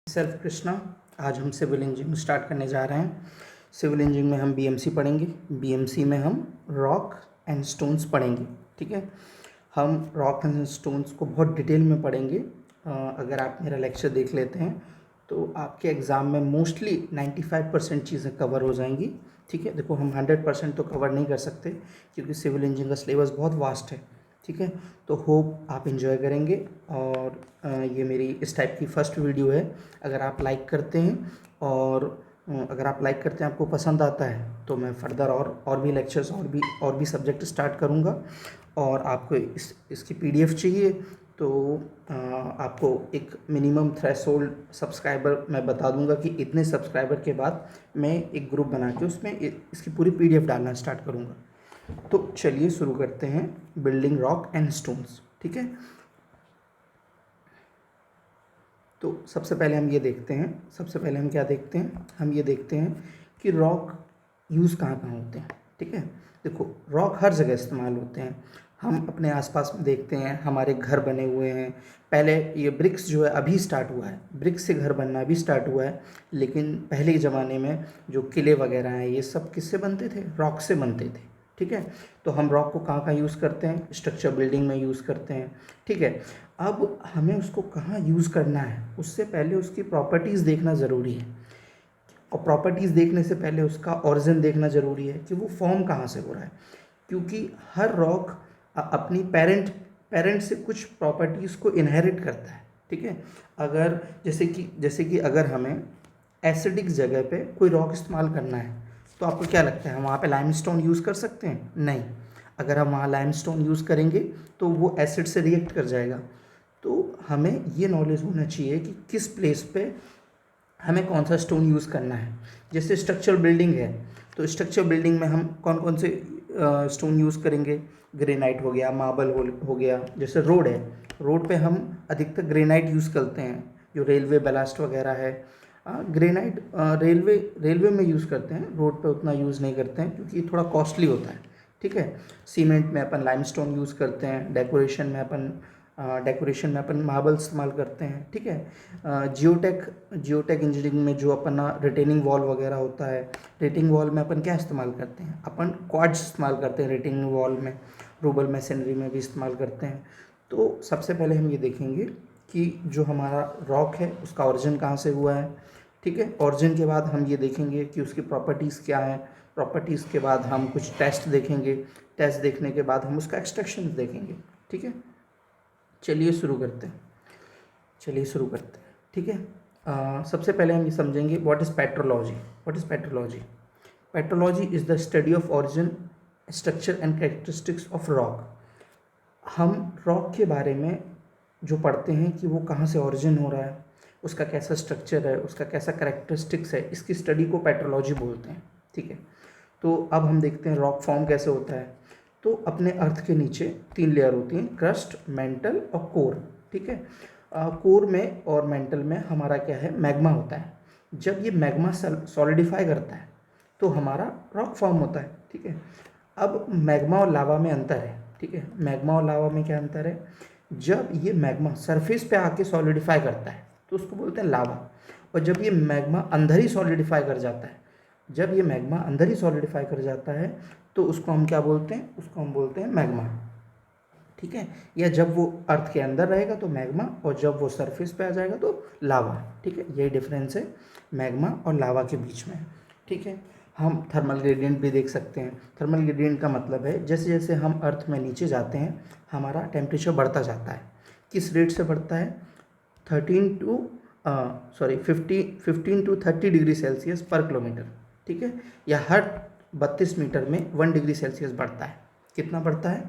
Self Krishna. आज हम civil engineering start करने जा रहे हैं। सिविल इंजीनियरिंग में हम बीएमसी पढ़ेंगे। बीएमसी में हम रॉक एंड स्टोन्स पढ़ेंगे। ठीक है, हम रॉक एंड स्टोन्स को बहुत डिटेल में पढ़ेंगे। अगर आप मेरा लेक्चर देख लेते हैं तो आपके एग्ज़ाम में मोस्टली 95% चीज़ें कवर हो जाएंगी। ठीक है, देखो हम 100% तो कवर नहीं कर सकते क्योंकि सिविल इंजीनियरिंग का सिलेबस बहुत वास्ट है। ठीक है, तो होप आप इन्जॉय करेंगे। और ये मेरी इस टाइप की फ़र्स्ट वीडियो है। अगर आप लाइक करते हैं और अगर आप लाइक करते हैं, आपको पसंद आता है, तो मैं फर्दर और भी लेक्चर्स और भी सब्जेक्ट स्टार्ट करूँगा। और आपको इसकी पीडीएफ चाहिए तो आपको एक मिनिमम थ्रेशोल्ड सब्सक्राइबर मैं बता दूंगा कि इतने सब्सक्राइबर के बाद मैं एक ग्रुप बना के उसमें इसकी पूरी पीडीएफ डालना स्टार्ट करूँगा। तो चलिए शुरू करते हैं बिल्डिंग रॉक एंड स्टोन्स। ठीक है, तो सबसे पहले हम क्या देखते हैं, हम ये देखते हैं कि रॉक यूज़ कहाँ कहाँ होते हैं। ठीक है, देखो रॉक हर जगह इस्तेमाल होते हैं। हम अपने आसपास में देखते हैं, हमारे घर बने हुए हैं। पहले ये ब्रिक्स जो है अभी स्टार्ट हुआ है, ब्रिक्स से घर बनना अभी स्टार्ट हुआ है, लेकिन पहले के ज़माने में जो किले वगैरह हैं ये सब किससे बनते थे? रॉक से बनते थे। ठीक है, तो हम रॉक को कहाँ कहाँ यूज़ करते हैं? स्ट्रक्चर बिल्डिंग में यूज़ करते हैं। ठीक है, अब हमें उसको कहाँ यूज़ करना है उससे पहले उसकी प्रॉपर्टीज़ देखना ज़रूरी है। और प्रॉपर्टीज़ देखने से पहले उसका ओरिजिन देखना ज़रूरी है कि वो फॉर्म कहाँ से हो रहा है, क्योंकि हर रॉक अपनी पेरेंट से कुछ प्रॉपर्टीज़ को इनहेरिट करता है। ठीक है, अगर जैसे कि अगर हमें एसिडिक जगह पे कोई रॉक इस्तेमाल करना है तो आपको क्या लगता है हम वहाँ पे लाइमस्टोन यूज़ कर सकते हैं? नहीं। अगर हम वहाँ लाइमस्टोन यूज़ करेंगे तो वो एसिड से रिएक्ट कर जाएगा। तो हमें ये नॉलेज होना चाहिए कि किस प्लेस पे हमें कौन सा स्टोन यूज़ करना है। जैसे स्ट्रक्चरल बिल्डिंग है तो स्ट्रक्चर बिल्डिंग में हम कौन कौन से स्टोन यूज़ करेंगे? ग्रेनाइट हो गया, मार्बल हो गया। जैसे रोड है, रोड पे हम अधिकतर ग्रेनाइट यूज़ करते हैं। जो रेलवे बैलास्ट वगैरह है, ग्रेनाइट रेलवे में यूज़ करते हैं, रोड पे उतना यूज़ नहीं करते हैं क्योंकि थोड़ा कॉस्टली होता है। ठीक है, सीमेंट में अपन लाइमस्टोन यूज़ करते हैं। डेकोरेशन में अपन मार्बल इस्तेमाल करते हैं। ठीक है, जियोटेक इंजीनियरिंग में जो अपना रिटेनिंग वॉल वगैरह होता है, रिटेनिंग वॉल में अपन क्या इस्तेमाल करते हैं? अपन क्वार्ट्ज इस्तेमाल करते हैं रिटेनिंग वॉल में। रूबल मैसनरी में भी इस्तेमाल करते हैं। तो सबसे पहले हम ये देखेंगे कि जो हमारा रॉक है उसका ओरिजिन कहाँ से हुआ है। ठीक है, ओरिजिन के बाद हम ये देखेंगे कि उसकी प्रॉपर्टीज़ क्या है। प्रॉपर्टीज़ के बाद हम कुछ टेस्ट देखेंगे। टेस्ट देखने के बाद हम उसका एक्सट्रैक्शन देखेंगे। ठीक है, चलिए शुरू करते हैं। ठीक है, सबसे पहले हम ये समझेंगे what is petrology. Petrology is the study of origin, structure and characteristics of rock. हम रॉक के बारे में जो पढ़ते हैं कि वो कहाँ से ओरिजिन हो रहा है, उसका कैसा स्ट्रक्चर है, उसका कैसा कैरेक्टरिस्टिक्स है, इसकी स्टडी को पेट्रोलॉजी बोलते हैं। ठीक है, तो अब हम देखते हैं रॉक फॉर्म कैसे होता है। तो अपने अर्थ के नीचे 3 लेयर होती हैं, क्रस्ट, मेंटल और कोर। ठीक है, कोर में और मेंटल में हमारा क्या है? मैग्मा होता है। जब ये मैग्मा सॉलिडिफाई करता है तो हमारा रॉक फॉर्म होता है। ठीक है, अब मैग्मा और लावा में अंतर है। ठीक है, मैग्मा और लावा में क्या अंतर है? जब ये मैग्मा सरफेस पे आके सॉलिडिफाई करता है तो उसको बोलते हैं लावा। और जब ये मैग्मा अंदर ही सॉलिडिफाई कर जाता है, तो उसको हम क्या बोलते हैं? उसको हम बोलते हैं मैग्मा। ठीक है, या जब वो अर्थ के अंदर रहेगा तो मैग्मा, और जब वो सरफेस पे आ जाएगा तो लावा। ठीक है, यही डिफरेंस है मैग्मा और लावा के बीच में। ठीक है, हम थर्मल ग्रेडियंट भी देख सकते हैं। थर्मल ग्रेडियंट का मतलब है जैसे जैसे हम अर्थ में नीचे जाते हैं हमारा टेम्परेचर बढ़ता जाता है। किस रेट से बढ़ता है? 15 to 30 डिग्री सेल्सियस पर किलोमीटर। ठीक है, या हर 32 मीटर में 1 डिग्री सेल्सियस बढ़ता है। कितना बढ़ता है?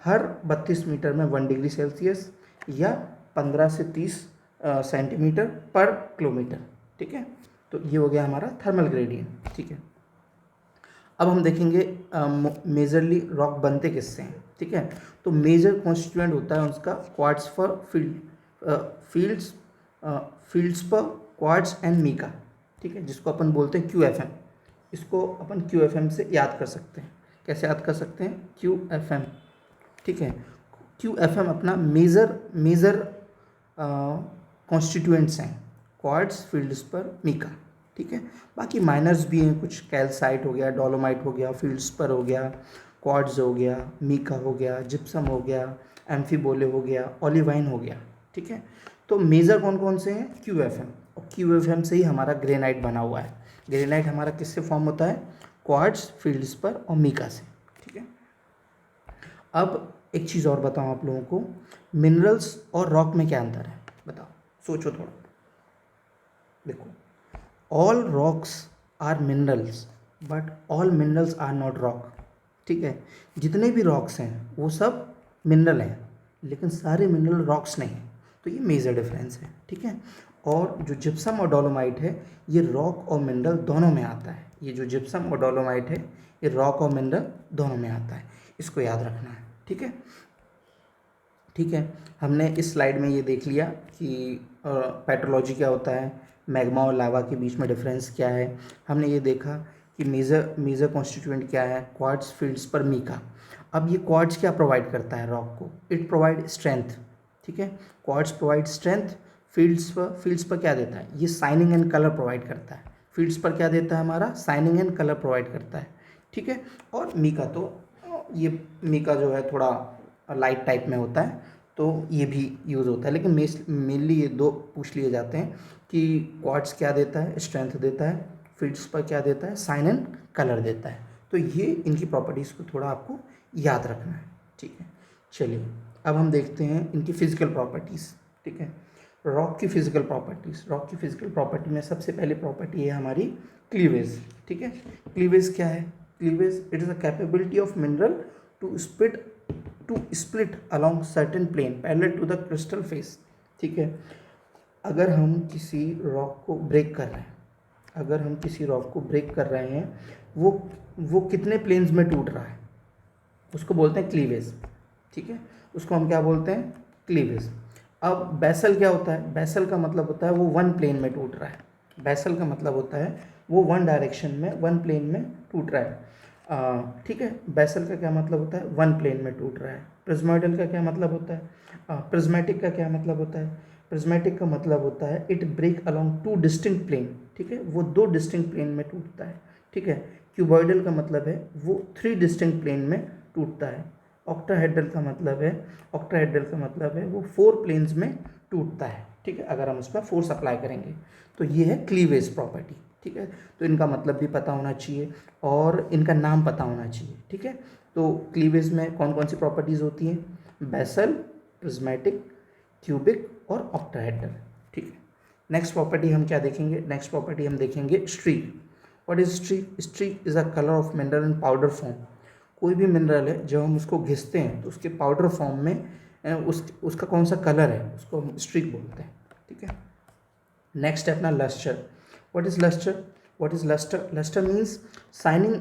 हर 32 मीटर में 1 डिग्री सेल्सियस, या 15 से 30 सेंटीमीटर पर किलोमीटर। ठीक है, तो ये हो गया हमारा थर्मल ग्रेडियंट। ठीक है, अब हम देखेंगे मेजरली रॉक बनते किससे हैं। ठीक है, तो मेजर कॉन्स्टिट्यूएंट होता है उसका क्वार्ट्ज फॉर फील्ड्स पर क्वार्ट्ज एंड मीका। ठीक है, जिसको अपन बोलते हैं QFM। इसको अपन QFM से याद कर सकते हैं। कैसे याद कर सकते हैं? QFM। ठीक है, QFM अपना मेजर कॉन्स्टिट्यूएंट्स हैं। क्वार्ट्ज फील्ड्स पर मीका, ठीक है। बाकी माइनर्स भी हैं कुछ, कैल्साइट हो गया, डोलोमाइट हो गया, फील्ड्स पर हो गया, क्वार्ट्ज हो गया, मीका हो गया, जिप्सम हो गया, एम्फीबोले हो गया, ओलिवाइन हो गया, ठीक है। तो मेजर कौन कौन से हैं? क्यूएफएम, और क्यूएफएम से ही हमारा ग्रेनाइट बना हुआ है। ग्रेनाइट हमारा किससे फॉर्म होता है? क्वार्ट्ज, फील्ड्स पर और मीका से, ठीक है। अब एक चीज़ और बताऊँ आप लोगों को, मिनरल्स और रॉक में क्या अंतर है? बताओ, सोचो थोड़ा। देखो, all rocks are minerals but all minerals are not rock, ठीक है। जितने भी रॉक्स हैं वो सब मिनरल हैं, लेकिन सारे मिनरल रॉक्स नहीं हैं। तो ये मेजर डिफरेंस है, ठीक है। और जो जिप्सम और डोलोमाइट है ये रॉक और मिनरल दोनों में आता है। ये जो जिप्सम और डोलोमाइट है ये रॉक और मिनरल दोनों में आता है, इसको याद रखना है, ठीक है। ठीक है, हमने इस स्लाइड में ये देख लिया कि पेट्रोलॉजी क्या होता है, मैग्मा और लावा के बीच में डिफरेंस क्या है। हमने ये देखा कि मेजर कॉन्स्टिट्यूएंट क्या है, क्वार्ट्ज, फील्ड्स पर मीका। अब ये क्वार्ट्ज क्या प्रोवाइड करता है रॉक को? इट प्रोवाइड स्ट्रेंथ, ठीक है। Quartz provide strength. फील्ड्स पर क्या देता है? ये साइनिंग एंड कलर प्रोवाइड करता है। फील्ड्स पर क्या देता है हमारा? साइनिंग एंड कलर प्रोवाइड करता है, ठीक है। और मीका तो ये मीका जो है थोड़ा लाइट टाइप में होता है, तो ये भी यूज़ होता है, लेकिन मेनली ये दो पूछ लिए जाते हैं कि क्वार्ट्ज क्या देता है? स्ट्रेंथ देता है। फील्ड्स पर क्या देता है? साइन एंड कलर देता है। तो ये इनकी प्रॉपर्टीज़ को थोड़ा आपको याद रखना है, ठीक है। चलिए अब हम देखते हैं इनकी फिजिकल प्रॉपर्टीज़, ठीक है। रॉक की फिजिकल प्रॉपर्टीज़, रॉक की फिजिकल प्रॉपर्टी में सबसे पहले प्रॉपर्टी है हमारी क्लीवेज, ठीक है। क्लीवेज क्या है? Cleavage it is a capability of mineral to split along certain plane parallel to the crystal face, ठीक है। अगर हम किसी रॉक को ब्रेक कर रहे हैं, अगर हम किसी रॉक को ब्रेक कर रहे हैं, वो कितने प्लेन्स में टूट रहा है उसको बोलते हैं क्लीवेज, ठीक है। उसको हम क्या बोलते हैं? क्लीवेज। अब बेसल क्या होता है? बेसल का मतलब होता है वो वन प्लेन में टूट रहा है। बेसल का मतलब होता है वो वन डायरेक्शन में, वन प्लेन में टूट रहा है, ठीक है। बेसल का क्या मतलब होता है? वन प्लेन में टूट रहा है। प्रिज्मोइडल का क्या मतलब होता है? प्रिज्मेटिक का क्या मतलब होता है? प्रिज्मेटिक का मतलब होता है it break along two distinct plane, ठीक है। वो दो डिस्टिंक्ट प्लेन में टूटता है, ठीक है। क्यूबॉइडल का मतलब है वो थ्री डिस्टिंक्ट प्लेन में टूटता है। ऑक्टाहेड्रल का मतलब है वो फोर प्लेन्स में टूटता है, ठीक है, अगर हम उस पर फोर्स अप्लाई करेंगे। तो ये है क्लीवेज प्रॉपर्टी, ठीक है। तो इनका मतलब भी पता होना चाहिए और इनका नाम पता होना चाहिए, ठीक है। तो क्लीवेज में कौन कौन सी प्रॉपर्टीज़ होती हैं? बेसल, प्रिज्मेटिक, क्यूबिक और ऑक्टाहेड्रल, ठीक है। नेक्स्ट प्रॉपर्टी हम क्या देखेंगे? नेक्स्ट प्रॉपर्टी हम देखेंगे streak. What is streak? Streak is a colour of mineral in powder form. कोई भी मिनरल है जब हम उसको घिसते हैं तो उसके पाउडर फॉर्म में उसका कौन सा कलर है उसको हम स्ट्रीक बोलते हैं, ठीक है। नेक्स्ट है अपना lustre. What is lustre? Lustre means shining.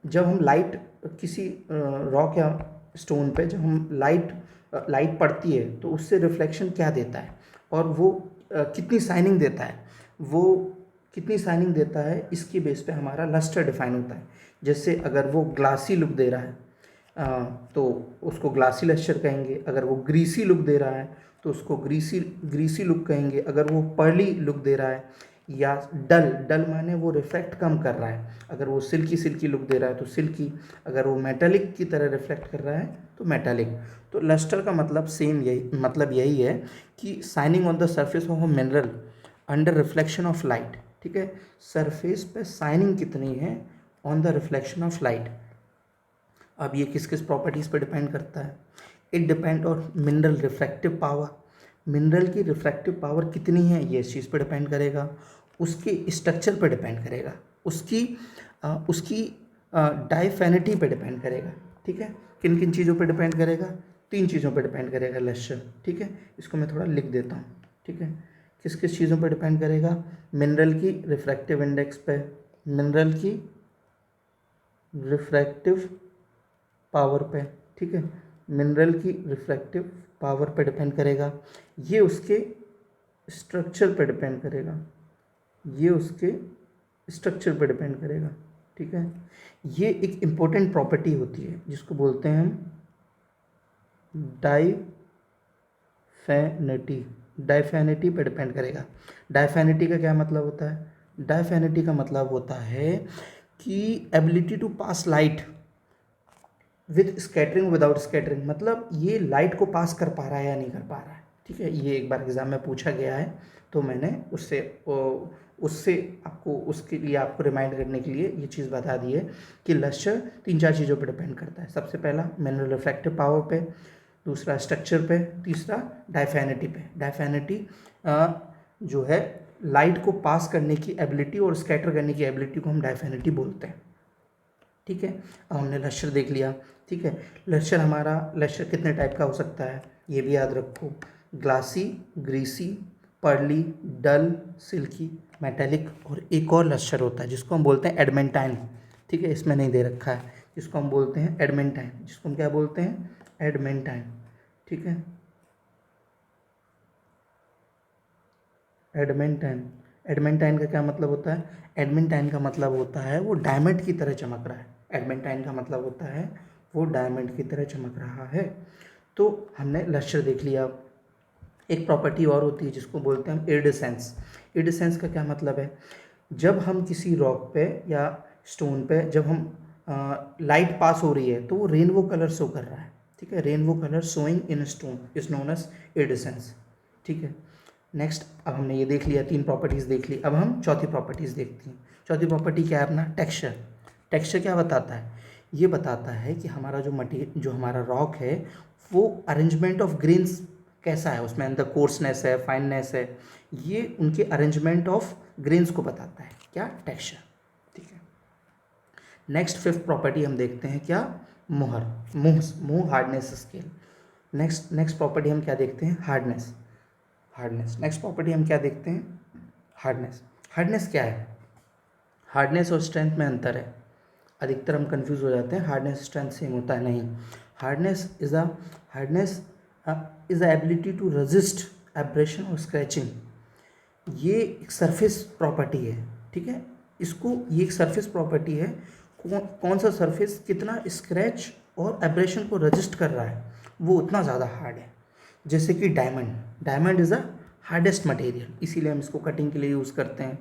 जब हम लाइट किसी रॉक या स्टोन पे जब हम लाइट पड़ती है तो उससे रिफ्लेक्शन क्या देता है और वो कितनी शाइनिंग देता है, वो कितनी शाइनिंग देता है, इसकी बेस पे हमारा लस्टर डिफाइन होता है। जैसे अगर वो ग्लासी लुक दे रहा है तो उसको ग्लासी लस्टर कहेंगे। अगर वो ग्रीसी लुक दे रहा है तो उसको ग्रीसी लुक कहेंगे। अगर वो पर्ली लुक दे रहा है या डल माने वो रिफ्लेक्ट कम कर रहा है, अगर वो सिल्की लुक दे रहा है तो सिल्की, अगर वो मेटालिक की तरह रिफ्लेक्ट कर रहा है तो मेटालिक। तो लस्टर का मतलब यही है कि shining on the surface of a mineral under reflection of light, ठीक है। सरफेस पे शाइनिंग कितनी है on the reflection of light. अब ये किस किस प्रॉपर्टीज़ पर डिपेंड करता है? It depend on mineral refractive power. Mineral की रिफ्रैक्टिव पावर कितनी है ये इस चीज़ पर डिपेंड करेगा। उसके स्ट्रक्चर पर डिपेंड करेगा, उसकी डाइफिनिटी पे डिपेंड करेगा, ठीक है। किन किन चीज़ों पर डिपेंड करेगा? तीन चीज़ों पर डिपेंड करेगा लस्टर, ठीक है। इसको मैं थोड़ा लिख देता हूँ, ठीक है। किस किस चीज़ों पर डिपेंड करेगा? मिनरल की रिफ्रैक्टिव इंडेक्स पे, मिनरल की रिफ्रैक्टिव पावर पे, ठीक है। मिनरल की रिफ्रैक्टिव पावर पे डिपेंड करेगा। ये उसके स्ट्रक्चर पे डिपेंड करेगा, ठीक है। ये एक इम्पोर्टेंट प्रॉपर्टी होती है जिसको बोलते हैं हम डाइफिनिटी। डायफिनिटी पे डिपेंड करेगा। डायफिनिटी का क्या मतलब होता है? डायफिनिटी का मतलब होता है कि ability to pass light with scattering without scattering, मतलब ये लाइट को पास कर पा रहा है या नहीं कर पा रहा है। ठीक है, ये एक बार एग्जाम में पूछा गया है, तो मैंने उससे आपको, उसके लिए आपको रिमाइंड करने के लिए ये चीज़ बता दी है कि लश्चर 3-4 चीज़ों पर डिपेंड करता है। सबसे पहला मिनरल रिफ्रैक्टिव पावर पे, दूसरा स्ट्रक्चर पे, तीसरा डायफिनिटी पे। डायफिनिटी जो है लाइट को पास करने की एबिलिटी और स्कैटर करने की एबिलिटी को हम डायफिनिटी बोलते हैं। ठीक है, अब हमने लश्चर देख लिया। ठीक है, लश्चर कितने टाइप का हो सकता है ये भी याद रखो। ग्लासी, ग्रीसी, पर्ली, डल, सिल्की, मेटेलिक, और एक और लश्चर होता है जिसको हम बोलते हैं एडमेंटाइन। ठीक है, इसमें नहीं दे रखा है, जिसको हम बोलते हैं एडमेंटाइन, जिसको हम क्या बोलते हैं? एडमेंटाइन। ठीक है, एडमेंटाइन। एडमेंटाइन का क्या मतलब होता है? एडमेंटाइन का मतलब होता है वो डायमंड की तरह चमक रहा है। एडमेंटाइन का मतलब होता है वो डायमंड की तरह चमक रहा है। तो हमने लश्चर देख लिया। एक प्रॉपर्टी और होती है जिसको बोलते हैं हम इरिडेसेंस। इरिडेसेंस का क्या मतलब है? जब हम किसी रॉक पे या स्टोन पे जब हम लाइट पास हो रही है तो वो रेनबो कलर शो कर रहा है। ठीक है, rainbow colour showing in stone is known as iridescence. ठीक है, नेक्स्ट अब हमने ये देख लिया, 3 प्रॉपर्टीज़ देख ली। अब हम चौथी प्रॉपर्टीज़ देखते हैं। चौथी प्रॉपर्टी क्या है अपना? टेक्सचर। टेक्सचर क्या बताता है? ये बताता है कि हमारा जो हमारा रॉक है वो अरेंजमेंट ऑफ ग्रेन्स कैसा है, उसमें अंदर कोर्सनेस है, फाइननेस है, ये उनके अरेंजमेंट ऑफ ग्रेन्स को बताता है। क्या? टेक्सचर। ठीक है, नेक्स्ट 5th प्रॉपर्टी हम देखते हैं, क्या? मोहर। मुँह हार्डनेस स्केल। नेक्स्ट प्रॉपर्टी हम क्या देखते हैं? हार्डनेस। नेक्स्ट प्रॉपर्टी हम क्या देखते हैं? हार्डनेस क्या है? हार्डनेस और स्ट्रेंथ में अंतर है। अधिकतर हम कंफ्यूज हो जाते हैं, हार्डनेस स्ट्रेंथ सेम होता है, नहीं। Hardness is the ability to resist abrasion और स्क्रैचिंग। ये एक सरफेस प्रॉपर्टी है। ठीक है, ये एक सरफेस प्रॉपर्टी है। कौन सा सरफेस कितना स्क्रैच और एब्रेशन को रजिस्ट कर रहा है वो उतना ज़्यादा हार्ड है। जैसे कि diamond is a hardest material, इसीलिए हम इसको कटिंग के लिए यूज़ करते हैं।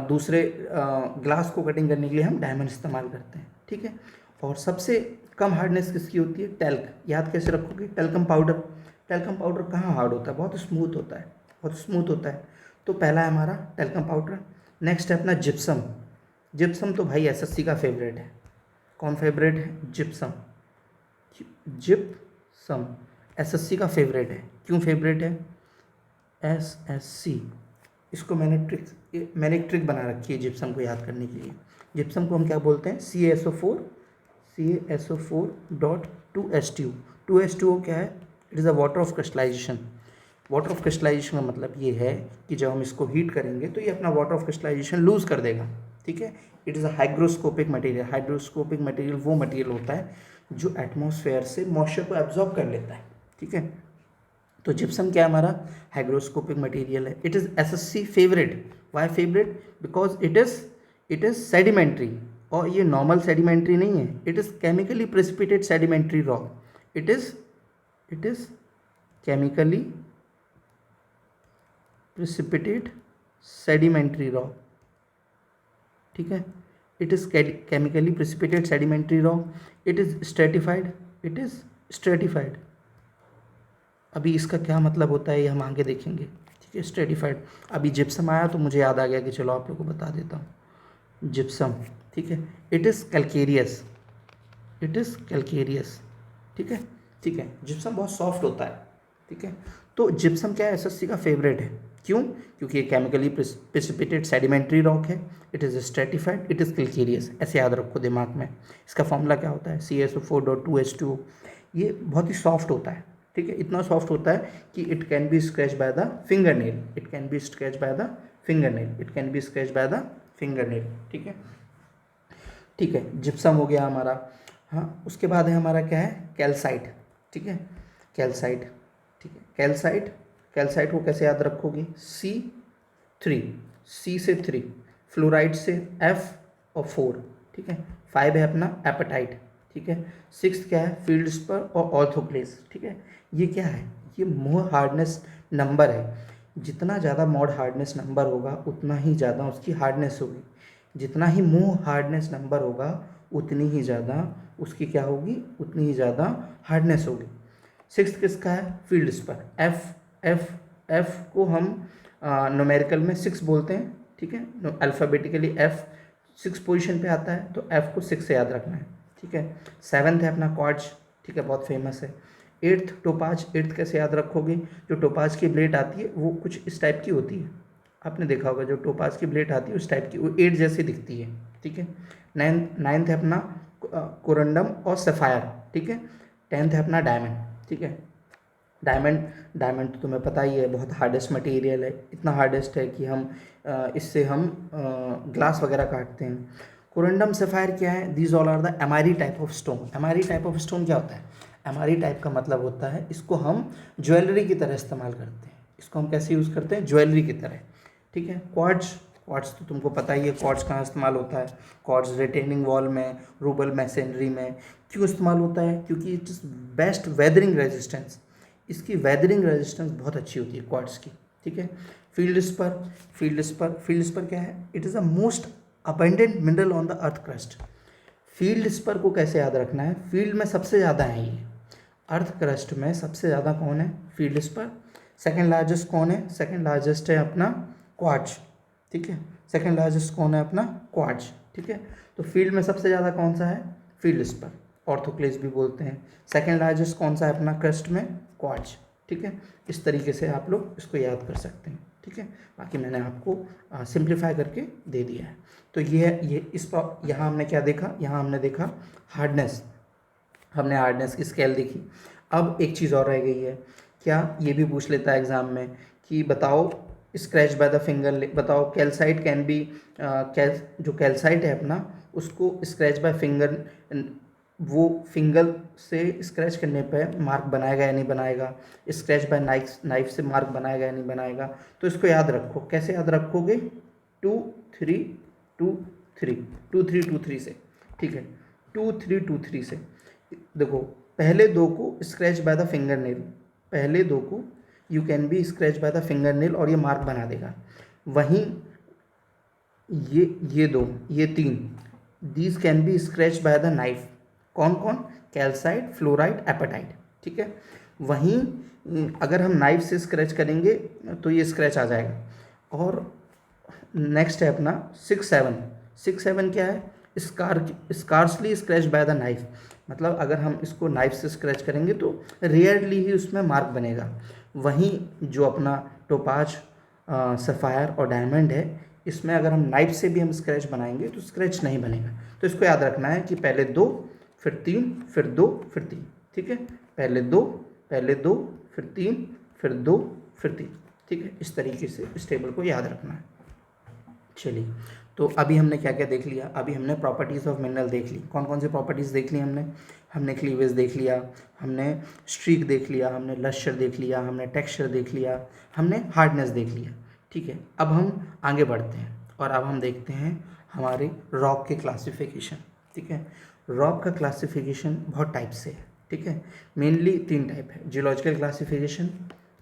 दूसरे ग्लास को कटिंग करने के लिए हम डायमंड इस्तेमाल करते हैं। ठीक है, और सबसे कम हार्डनेस किसकी होती है? टैल्क। याद कैसे रखोगे? टैल्कम पाउडर कहाँ हार्ड होता है? बहुत स्मूथ होता है। तो पहला है हमारा टैल्कम पाउडर। नेक्स्ट है अपना जिप्सम तो भाई एसएससी का फेवरेट है। कौन फेवरेट है? जिप्सम एसएससी का फेवरेट है। क्यों फेवरेट है? एसएससी, इसको मैंने एक ट्रिक बना रखी है जिप्सम को याद करने के लिए। जिप्सम को हम क्या बोलते हैं? CaSO4.2H2। 2H2O क्या है? It is a water of crystallisation. Water of crystallisation का मतलब ये है कि जब हम इसको हीट करेंगे तो ये अपना वाटर ऑफ क्रिस्टलाइजेशन लूज कर देगा। ठीक है, it is a hygroscopic material. Hygroscopic material वो मटेरियल होता है जो एटमॉस्फेयर से मॉइस्चर को एब्जॉर्ब कर लेता है। ठीक है, तो जिप्सम क्या हमारा? हाइग्रोस्कोपिक मटेरियल है। It is SSC favourite. Why favourite? Because it is sedimentary, और ये नॉर्मल सेडिमेंट्री नहीं है, it is chemically precipitate sedimentary rock. It is chemically precipitate sedimentary rock. ठीक है, it is chemically precipitate sedimentary rock. It is stratified. अभी इसका क्या मतलब होता है ये हम आगे देखेंगे। ठीक है, स्ट्रेटिफाइड। अभी जिप्सम आया तो मुझे याद आ गया कि चलो आप लोगों को बता देता हूँ। जिप्सम, ठीक है, इट इज़ कैलकेरियस। ठीक है, जिप्सम बहुत सॉफ्ट होता है। ठीक है, तो जिप्सम क्या है? एसएससी का फेवरेट है। क्यों? क्योंकि ये केमिकली प्रेसिपिटेट सेडिमेंट्री रॉक है। It is stratified, it is calcareous. ऐसे याद रखो दिमाग में। इसका फॉर्मूला क्या होता है? CaSO4.2H2O। ये बहुत ही सॉफ्ट होता है। ठीक है, इतना सॉफ्ट होता है कि it can be scratch by the fingernail. ठीक है, जिप्सम हो गया हमारा। हाँ, उसके बाद है हमारा क्या है? कैल्साइट। ठीक है, कैल्साइट को कैसे याद रखोगे? C से 3, फ्लोराइड से F और 4। ठीक है, 5 है अपना एपेटाइट। ठीक है, 6 क्या है? फील्ड्स पर और ऑर्थोक्लेस। ठीक है, ये क्या है? ये मोर हार्डनेस नंबर है, जितना ज़्यादा मॉड हार्डनेस नंबर होगा उतना ही ज़्यादा उसकी हार्डनेस होगी, जितना ही मोह हार्डनेस नंबर होगा उतनी ही ज़्यादा उसकी क्या होगी, उतनी ही ज़्यादा हार्डनेस होगी। सिक्स्थ किसका है, feldspar, F F F को हम न्यूमेरिकल में 6 बोलते हैं, ठीक है, अल्फ़ाबेटिकली एफ 6 पोजीशन पे आता है, तो एफ को 6 से याद रखना है, ठीक है। सेवन्थ है अपना क्वार्ट्ज, ठीक है, बहुत फेमस है। एट्थ टोपाज, एट्थ कैसे याद रखोगे, जो टोपाज की ब्लेड आती है वो कुछ इस टाइप की होती है, आपने देखा होगा जो टोपाज की ब्लेड आती है उस टाइप की, वो 8 जैसी दिखती है, ठीक है। नाइन्थ है अपना कोरंडम और सफ़ायर, ठीक है। 10th है अपना डायमंड, ठीक है। डायमंड तो तुम्हें पता ही है बहुत हार्डेस्ट मटेरियल है, इतना हार्डेस्ट है कि हम इससे हम ग्लास वगैरह काटते हैं। कोरंडम सफ़ायर क्या है, these all are the MRE type of stone. MRE type of stone क्या होता है, एमआरई टाइप का मतलब होता है इसको हम ज्वेलरी की तरह इस्तेमाल करते हैं, इसको हम कैसे यूज़ करते हैं, ज्वेलरी की तरह, ठीक है। क्वार्ट्ज तो तुमको पता ही है क्वार्ट्ज कहाँ इस्तेमाल होता है, क्वार्ट्ज रिटेनिंग वॉल में, रूबल मैसनरी में। क्यों इस्तेमाल होता है, क्योंकि it is best weathering resistance, इसकी वेदरिंग रेजिस्टेंस बहुत अच्छी होती है क्वार्ट्ज की, ठीक है। फील्ड स्पर क्या है, it is the most abundant mineral on the earth crust. Feldspar को कैसे याद रखना है, फील्ड में सबसे ज़्यादा है ये, अर्थ क्रस्ट में सबसे ज़्यादा कौन है, फील्ड स्पर। सेकेंड लार्जेस्ट कौन है, सेकेंड लार्जेस्ट है अपना क्वार्ट्ज, ठीक है। सेकेंड लार्जेस्ट कौन है अपना क्वार्ट्ज, ठीक है। तो फील्ड में सबसे ज़्यादा कौन सा है, फील्ड स्पर, ऑर्थोक्लेस भी बोलते हैं। सेकेंड लार्जेस्ट कौन सा है अपना क्रस्ट में, क्वार्ट्ज, ठीक है। इस तरीके से आप लोग इसको याद कर सकते हैं, ठीक है। बाकी मैंने आपको सिंप्लीफाई करके दे दिया है। तो ये इस पर यहाँ हमने क्या देखा, यहाँ हमने देखा हार्डनेस, हमने हार्डनेस की स्केल देखी। अब एक चीज़ और रह गई है, क्या ये भी पूछ लेता है एग्ज़ाम में कि बताओ स्क्रैच बाय द फिंगर, बताओ कैल्साइट कैन बी, जो कैल्साइट है अपना उसको स्क्रैच बाय फिंगर, वो फिंगर से स्क्रैच करने पे मार्क बनाएगा या नहीं बनाएगा, स्क्रैच बाय नाइफ से मार्क बनाएगा या नहीं बनाएगा। तो इसको याद रखो, कैसे याद रखोगे, 2 3 2 3 2 3 2 3 से, ठीक है, 2 3 2 3 से। देखो पहले दो को scratch by the finger nail, पहले दो को you can be scratch by the finger nail और ये मार्क बना देगा। वहीं ये दो, ये तीन, these can be scratch by the knife, कौन कौन, कैल्साइट, फ्लोराइड, एपेटाइट, ठीक है। वहीं अगर हम नाइफ से स्क्रैच करेंगे तो ये स्क्रैच आ जाएगा। और नेक्स्ट है अपना 6 7 क्या है, scarcely scratch by the knife, मतलब अगर हम इसको नाइफ से स्क्रैच करेंगे तो रेयरली ही उसमें मार्क बनेगा। वहीं जो अपना टोपाज, सफ़ायर और डायमंड है, इसमें अगर हम नाइफ से भी हम स्क्रैच बनाएंगे तो स्क्रैच नहीं बनेगा। तो इसको याद रखना है कि पहले 2 फिर 3 फिर 2 फिर 3, ठीक है, पहले दो फिर 3 फिर 2 फिर 3, ठीक है। इस तरीके से इस टेबल को याद रखना है। चलिए, तो अभी हमने क्या क्या देख लिया, अभी हमने प्रॉपर्टीज़ ऑफ मिनरल देख ली। कौन कौन सी प्रॉपर्टीज़ देख ली हमने क्लीवेज देख लिया, हमने स्ट्रीक देख लिया, हमने लस्टर देख लिया, हमने टेक्सचर देख लिया, हमने हार्डनेस देख लिया, ठीक है। अब हम आगे बढ़ते हैं और अब हम देखते हैं हमारे रॉक के क्लासिफिकेशन, ठीक है। रॉक का क्लासिफिकेशन बहुत टाइप से है, ठीक है। मेनली 3 टाइप है, जियोलॉजिकल क्लासिफिकेशन,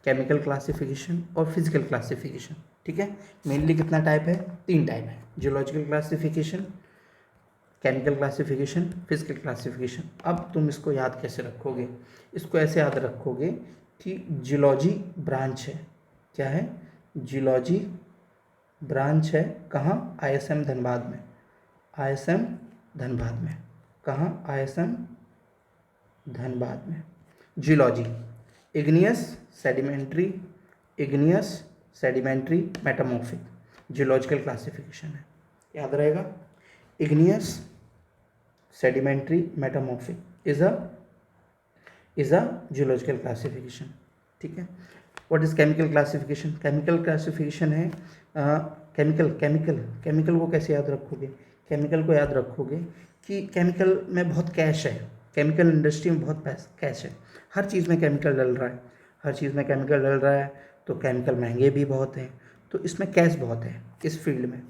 केमिकल क्लासिफिकेशन और फिजिकल क्लासिफिकेशन, ठीक है। मेनली कितना टाइप है, 3 टाइप है, geological classification, chemical classification, physical classification. अब तुम इसको याद कैसे रखोगे, इसको ऐसे याद रखोगे कि जियोलॉजी ब्रांच है, क्या है, जियोलॉजी ब्रांच है, कहाँ, ISM धनबाद में, ISM धनबाद में, कहाँ, ISM धनबाद में। Geology igneous sedimentary metamorphic, geological classification है, याद रहेगा। Igneous sedimentary metamorphic is a geological classification, ठीक है। What is chemical classification, chemical classification है केमिकल को कैसे याद रखोगे, केमिकल को याद रखोगे कि केमिकल में बहुत कैश है, केमिकल इंडस्ट्री में बहुत कैश है, हर चीज़ में केमिकल डल रहा है, हर चीज़ में केमिकल डल रहा है, तो केमिकल महंगे भी बहुत हैं, तो इसमें कैश बहुत है, इस फील्ड में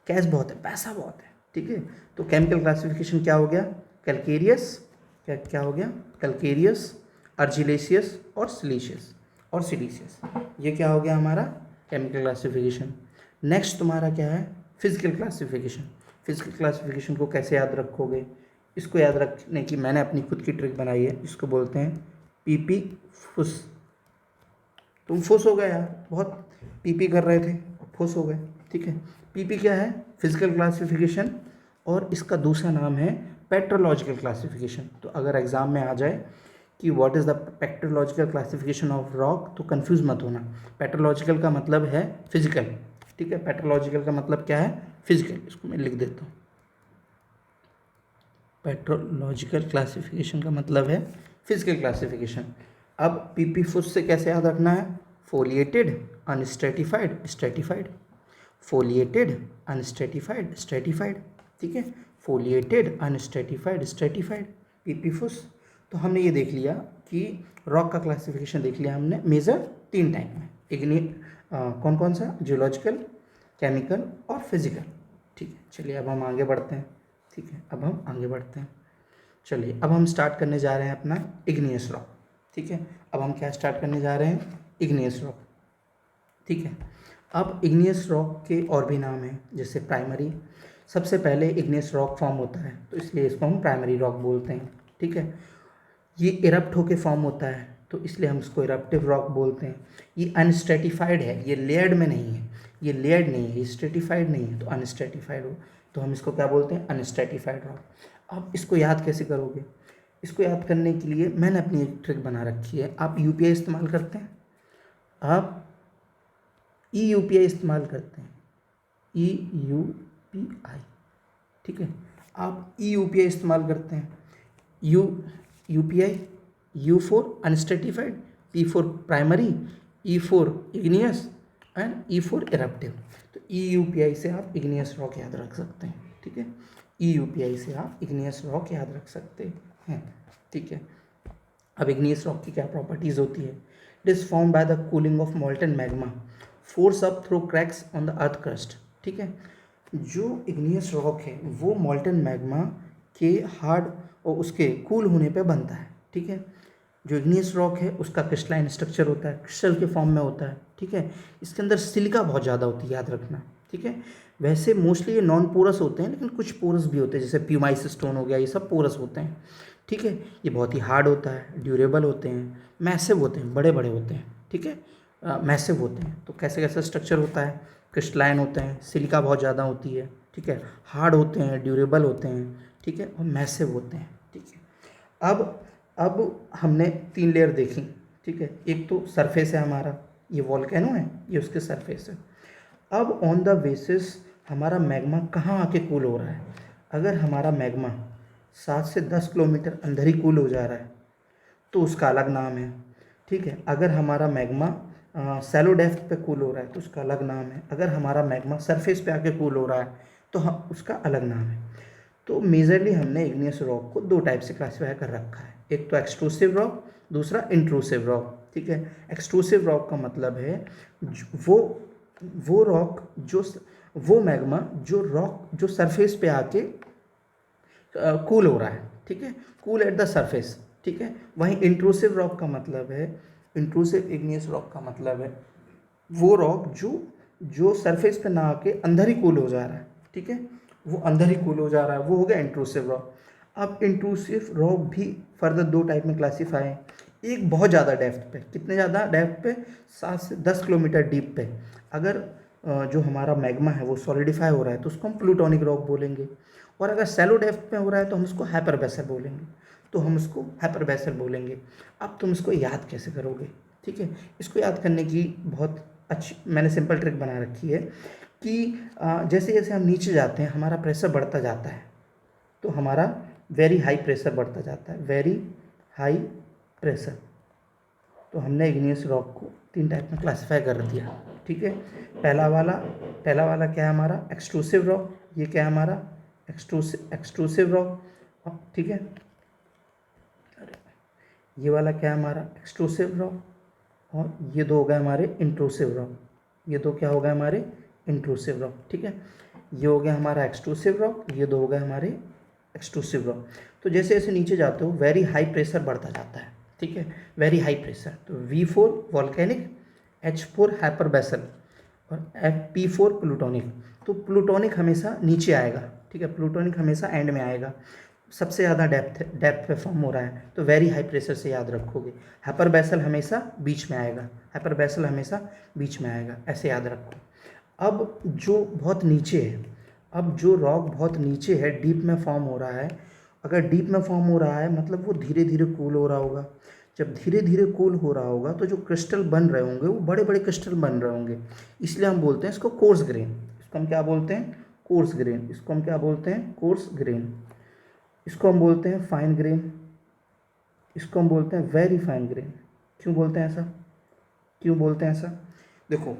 कैश बहुत है, पैसा बहुत है, ठीक है। तो केमिकल क्लासिफिकेशन क्या हो गया, कैलकेरियस, क्या हो गया, कैलकेरियस, अर्जिलेशियस और सिलीशियस। और सिलीसियस। ये क्या हो गया हमारा केमिकल क्लासिफिकेशन। नेक्स्ट तुम्हारा क्या है फिजिकल क्लासिफिकेशन। फिजिकल क्लासिफिकेशन को कैसे याद रखोगे, इसको याद रखने की मैंने अपनी खुद की ट्रिक बनाई है, इसको बोलते हैं पीपी फुस। तुम फुस हो गए यार, बहुत पीपी कर रहे थे, फुस हो गए, ठीक है। पीपी क्या है फिजिकल क्लासिफिकेशन, और इसका दूसरा नाम है पेट्रोलॉजिकल क्लासिफिकेशन। तो अगर एग्जाम में आ जाए कि what is the petrological classification of rock, तो कंफ्यूज मत होना। पेट्रोलॉजिकल का मतलब है फिजिकल, ठीक है। पेट्रोलॉजिकल का मतलब क्या है फिजिकल, इसको मैं लिख देता हूँ। पेट्रोलॉजिकल क्लासिफिकेशन का मतलब है फिजिकल क्लासिफिकेशन। अब पीपी फुस से कैसे याद रखना है, फोलिएटेड अनस्ट्रेटिफाइड स्ट्रेटिफाइड, फोलिएटेड अनस्ट्रेटिफाइड स्ट्रेटिफाइड, ठीक है। फोलिएटेड अनस्ट्रेटिफाइड स्ट्रेटिफाइड पीपी फुस। तो हमने ये देख लिया कि रॉक का क्लासिफिकेशन देख लिया हमने। मेजर 3 टाइप में, कौन कौन सा, जियोलॉजिकल, केमिकल और फिजिकल, ठीक है। चलिए अब हम आगे बढ़ते हैं, ठीक है। अब हम आगे बढ़ते हैं, चलिए अब हम स्टार्ट करने जा रहे हैं अपना इग्नियस रॉक, ठीक है। अब हम क्या स्टार्ट करने जा रहे हैं, इग्नियस रॉक, ठीक है। अब इग्नियस रॉक के और भी नाम हैं, जैसे प्राइमरी। सबसे पहले इग्नियस रॉक फॉर्म होता है, तो इसलिए इसको हम प्राइमरी रॉक बोलते हैं, ठीक है। ये इरप्ट होके फॉर्म होता है, तो इसलिए हम इसको इरप्टिव रॉक बोलते हैं। ये अनस्ट्रेटिफाइड है, ये लेयर्ड में नहीं है, ये लेयर्ड नहीं है, ये स्ट्रेटिफाइड नहीं है, तो अनस्ट्रेटिफाइड हो, तो हम इसको क्या बोलते हैं, अनस्ट्रेटिफाइड रॉक। अब इसको याद कैसे करोगे, इसको याद करने के लिए मैंने अपनी एक ट्रिक बना रखी है। आप यूपीआई इस्तेमाल करते हैं, आप ई यूपीआई इस्तेमाल करते हैं, ई यूपीआई, ठीक है। आप ई यूपीआई इस्तेमाल करते हैं, UPI, U for unstratified, P for primary, E for igneous and E for eruptive. तो ई यूपीआई से आप इग्नियस रॉक याद रख सकते हैं, ठीक है। ई यूपीआई से आप इग्नियस रॉक याद रख सकते हैं, ठीक है। अब इग्नियस रॉक की क्या प्रॉपर्टीज होती है, it is form by the cooling of मॉल्टन magma force up through cracks on the earth crust, ठीक है। जो इग्नियस रॉक है वो मॉल्टन मैग्मा के हार्ड और उसके कूल होने पे बनता है, ठीक है। जो इग्नियस रॉक है उसका क्रिस्टलाइन स्ट्रक्चर होता है, क्रिस्टल के फॉर्म में होता है, ठीक है। इसके अंदर सिलिका बहुत ज़्यादा होती है, याद रखना, ठीक है। वैसे मोस्टली ये नॉन पोरस होते हैं, लेकिन कुछ पोरस भी होते हैं, जैसे प्यूमाइस स्टोन हो गया, ये सब पोरस होते हैं, ठीक है। ये बहुत ही हार्ड होता है, ड्यूरेबल होते हैं, मैसिव होते हैं, बड़े बड़े होते हैं, ठीक है, मैसिव होते हैं। तो कैसे कैसे स्ट्रक्चर होता है, क्रिस्टलाइन होते हैं, सिलिका बहुत ज़्यादा होती है, ठीक है, हार्ड होते हैं, ड्यूरेबल होते हैं, ठीक है, और मैसिव होते हैं, ठीक है। अब हमने 3 लेयर देखी, ठीक है। एक तो सरफेस है हमारा, ये वॉल्केनो है, ये उसके सरफेस है। अब ऑन द बेसिस हमारा मैग्मा कहाँ आके कूल हो रहा है। अगर हमारा मैग्मा 7 से 10 किलोमीटर अंदर ही कूल हो जा रहा है तो उसका अलग नाम है, ठीक है। अगर हमारा मैग्मा सैलो डेप्थ पे कूल हो रहा है तो उसका अलग नाम है। अगर हमारा मैग्मा सरफेस पे आके कूल हो रहा है तो हम उसका अलग नाम है। तो मेजरली हमने इग्नियस रॉक को 2 टाइप से क्लासीफाई कर रखा है, एक तो एक्सट्रूसिव रॉक, दूसरा इंट्रूसिव रॉक, ठीक है। एक्सट्रूसिव रॉक का मतलब है वो रॉक वो मैग्मा जो सरफेस पे आके कूल हो रहा है, ठीक है, कूल एट द सरफेस, ठीक है। वहीं इंट्रूसिव रॉक का मतलब है, इंट्रूसिव इग्नियस रॉक का मतलब है वो रॉक जो सरफेस पे ना आके अंदर ही कूल हो जा रहा है, ठीक है, वो अंदर ही कूल हो जा रहा है, वो हो गया इंट्रूसिव रॉक। अब इंट्रूसिव रॉक भी फर्दर 2 टाइप में क्लासीफाई है। एक बहुत ज़्यादा डेप्थ पे, कितने ज़्यादा डेप्थ पे, 7 से 10 किलोमीटर डीप पे अगर जो हमारा मैग्मा है वो सॉलिडिफाई हो रहा है तो उसको हम प्लूटोनिक रॉक बोलेंगे। और अगर सैलो डेप्थ में हो रहा है तो हम उसको हाइपरबेसल बोलेंगे, अब तुम इसको याद कैसे करोगे, ठीक है। इसको याद करने की बहुत अच्छी मैंने सिंपल ट्रिक बना रखी है कि जैसे जैसे हम नीचे जाते हैं हमारा प्रेशर बढ़ता जाता है, तो हमारा वेरी हाई प्रेशर बढ़ता जाता है, वेरी हाई प्रेशर। तो हमने इग्नियस रॉक को 3 टाइप में क्लासीफाई कर दिया, ठीक है। पहला वाला क्या है हमारा एक्सट्रूसिव रॉक, ये क्या है हमारा एक्सट्रूसिव रॉक, ठीक है। ये वाला क्या है हमारा एक्सट्रूसिव रॉक, और ये 2 हो गए हमारे इंट्रूसिव रॉक, ये 2 क्या हो गए हमारे इंट्रूसिव रॉक, ठीक है। ये हो गया हमारा एक्सट्रूसिव रॉक, ये 2 हो गए हमारे एक्सट्रूसिव रॉक। तो जैसे जैसे नीचे जाते हो वेरी हाई प्रेशर बढ़ता जाता है, ठीक है, वेरी हाई प्रेशर। तो V4 volcanic, H4 hyper basal और P4 प्लूटोनिक। तो प्लूटोनिक हमेशा नीचे आएगा, ठीक है, प्लूटोनिक हमेशा एंड में आएगा, सबसे ज़्यादा डेप्थ पे फॉर्म हो रहा है, तो वेरी हाई प्रेशर से याद रखोगे। हाइपर बेसल हमेशा बीच में आएगा, हाइपर बेसल हमेशा बीच में आएगा, ऐसे याद रखो। अब जो बहुत नीचे है, अब जो रॉक बहुत नीचे है, डीप में फॉर्म हो रहा है, अगर डीप में फॉर्म हो रहा है मतलब वो धीरे धीरे कूल हो रहा होगा। जब धीरे धीरे कूल हो रहा होगा तो जो क्रिस्टल बन रहे होंगे वो बड़े बड़े क्रिस्टल बन रहे होंगे, इसलिए हम बोलते हैं इसको कोर्स ग्रेन। इसको हम क्या बोलते हैं? Coarse grain. इसको हम क्या बोलते हैं? Coarse grain. इसको हम बोलते हैं फाइन ग्रेन। इसको हम बोलते हैं वेरी फाइन ग्रेन। क्यों बोलते हैं ऐसा? क्यों बोलते हैं ऐसा? देखो,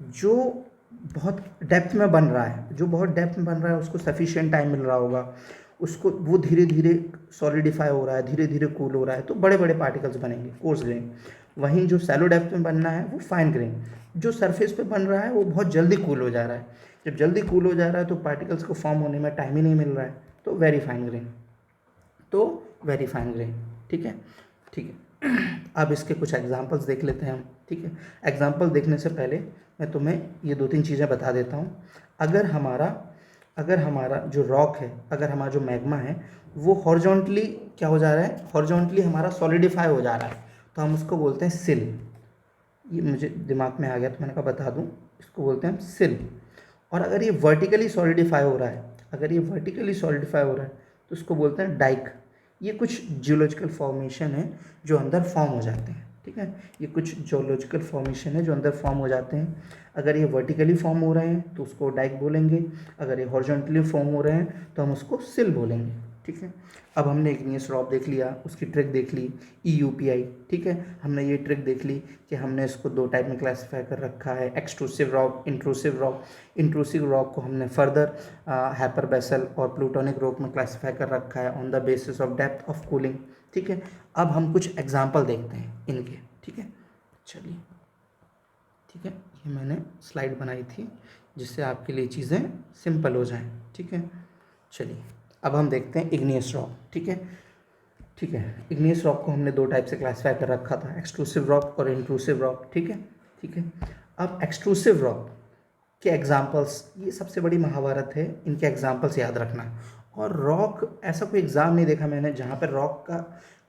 जो बहुत डेप्थ में बन रहा है, जो बहुत डेप्थ में बन रहा है उसको सफिशिएंट टाइम मिल रहा होगा, उसको वो धीरे धीरे सॉलिडिफाई हो रहा है, धीरे धीरे कूल हो रहा है, तो बड़े बड़े पार्टिकल्स बनेंगे, कोर्स ग्रेन। वहीं जो सैलो डेप्थ में बनना है वो फाइन ग्रेन। जो सरफेस पे बन रहा है वो बहुत जल्दी कूल हो जा रहा है, जब जल्दी कूल हो जा रहा है तो पार्टिकल्स को फॉर्म होने में टाइम ही नहीं मिल रहा है, तो वेरी फाइन ग्रेन। तो वेरी फाइन ग्रेन, ठीक है, ठीक है। अब इसके कुछ एग्जांपल्स देख लेते हैं हम, ठीक है। एग्जांपल देखने से पहले मैं तुम्हें ये 2-3 चीज़ें बता देता हूँ। अगर हमारा जो रॉक है, अगर हमारा जो मैग्मा है वो हॉरिजॉन्टली क्या हो जा रहा है, हॉरिजॉन्टली हमारा सॉलिडिफाई हो जा रहा है, तो हम उसको बोलते हैं सिल। ये मुझे दिमाग में आ गया तो मैंने कहा बता दूँ, इसको बोलते हैं हम सिल। और अगर ये वर्टिकली सॉलिडिफाई हो रहा है, अगर ये वर्टिकली सॉलिडिफाई हो रहा है तो उसको बोलते हैं डाइक। ये कुछ जियोलॉजिकल फॉर्मेशन है जो अंदर फॉर्म हो जाते हैं, ठीक है, ये कुछ जियोलॉजिकल फॉर्मेशन है जो अंदर फॉर्म हो जाते हैं। अगर ये वर्टिकली फॉर्म हो रहे हैं तो उसको डाइक बोलेंगे, अगर ये हॉरिजॉन्टली फॉर्म हो रहे हैं तो हम उसको सिल बोलेंगे, ठीक है। अब हमने इग्नियस रॉक देख लिया, उसकी ट्रिक देख ली, EUPI, ठीक है। हमने ये ट्रिक देख ली कि हमने इसको 2 टाइप में क्लासीफाई कर रखा है, extrusive rock, intrusive rock. Intrusive rock को हमने फर्दर हाइपर बेसल और प्लूटोनिक रॉक में क्लासीफाई कर रखा है on the basis of depth of cooling, ठीक है। अब हम कुछ एग्जाम्पल देखते हैं इनके, ठीक है, चलिए, ठीक है। ये मैंने स्लाइड बनाई थी जिससे आपके लिए चीज़ें सिंपल हो जाएं, ठीक है। चलिए अब हम देखते हैं इग्नियस रॉक, ठीक है, ठीक है। इग्नियस रॉक को हमने 2 टाइप से क्लासीफाई कर रखा था, एक्सट्रूसिव रॉक और इंट्रूसिव रॉक, ठीक है, ठीक है। अब एक्सट्रूसिव रॉक के एग्जाम्पल्स, ये सबसे बड़ी महाभारत है, इनके एग्जाम्पल्स याद रखना। और रॉक, ऐसा कोई एग्ज़ाम नहीं देखा मैंने जहाँ पर रॉक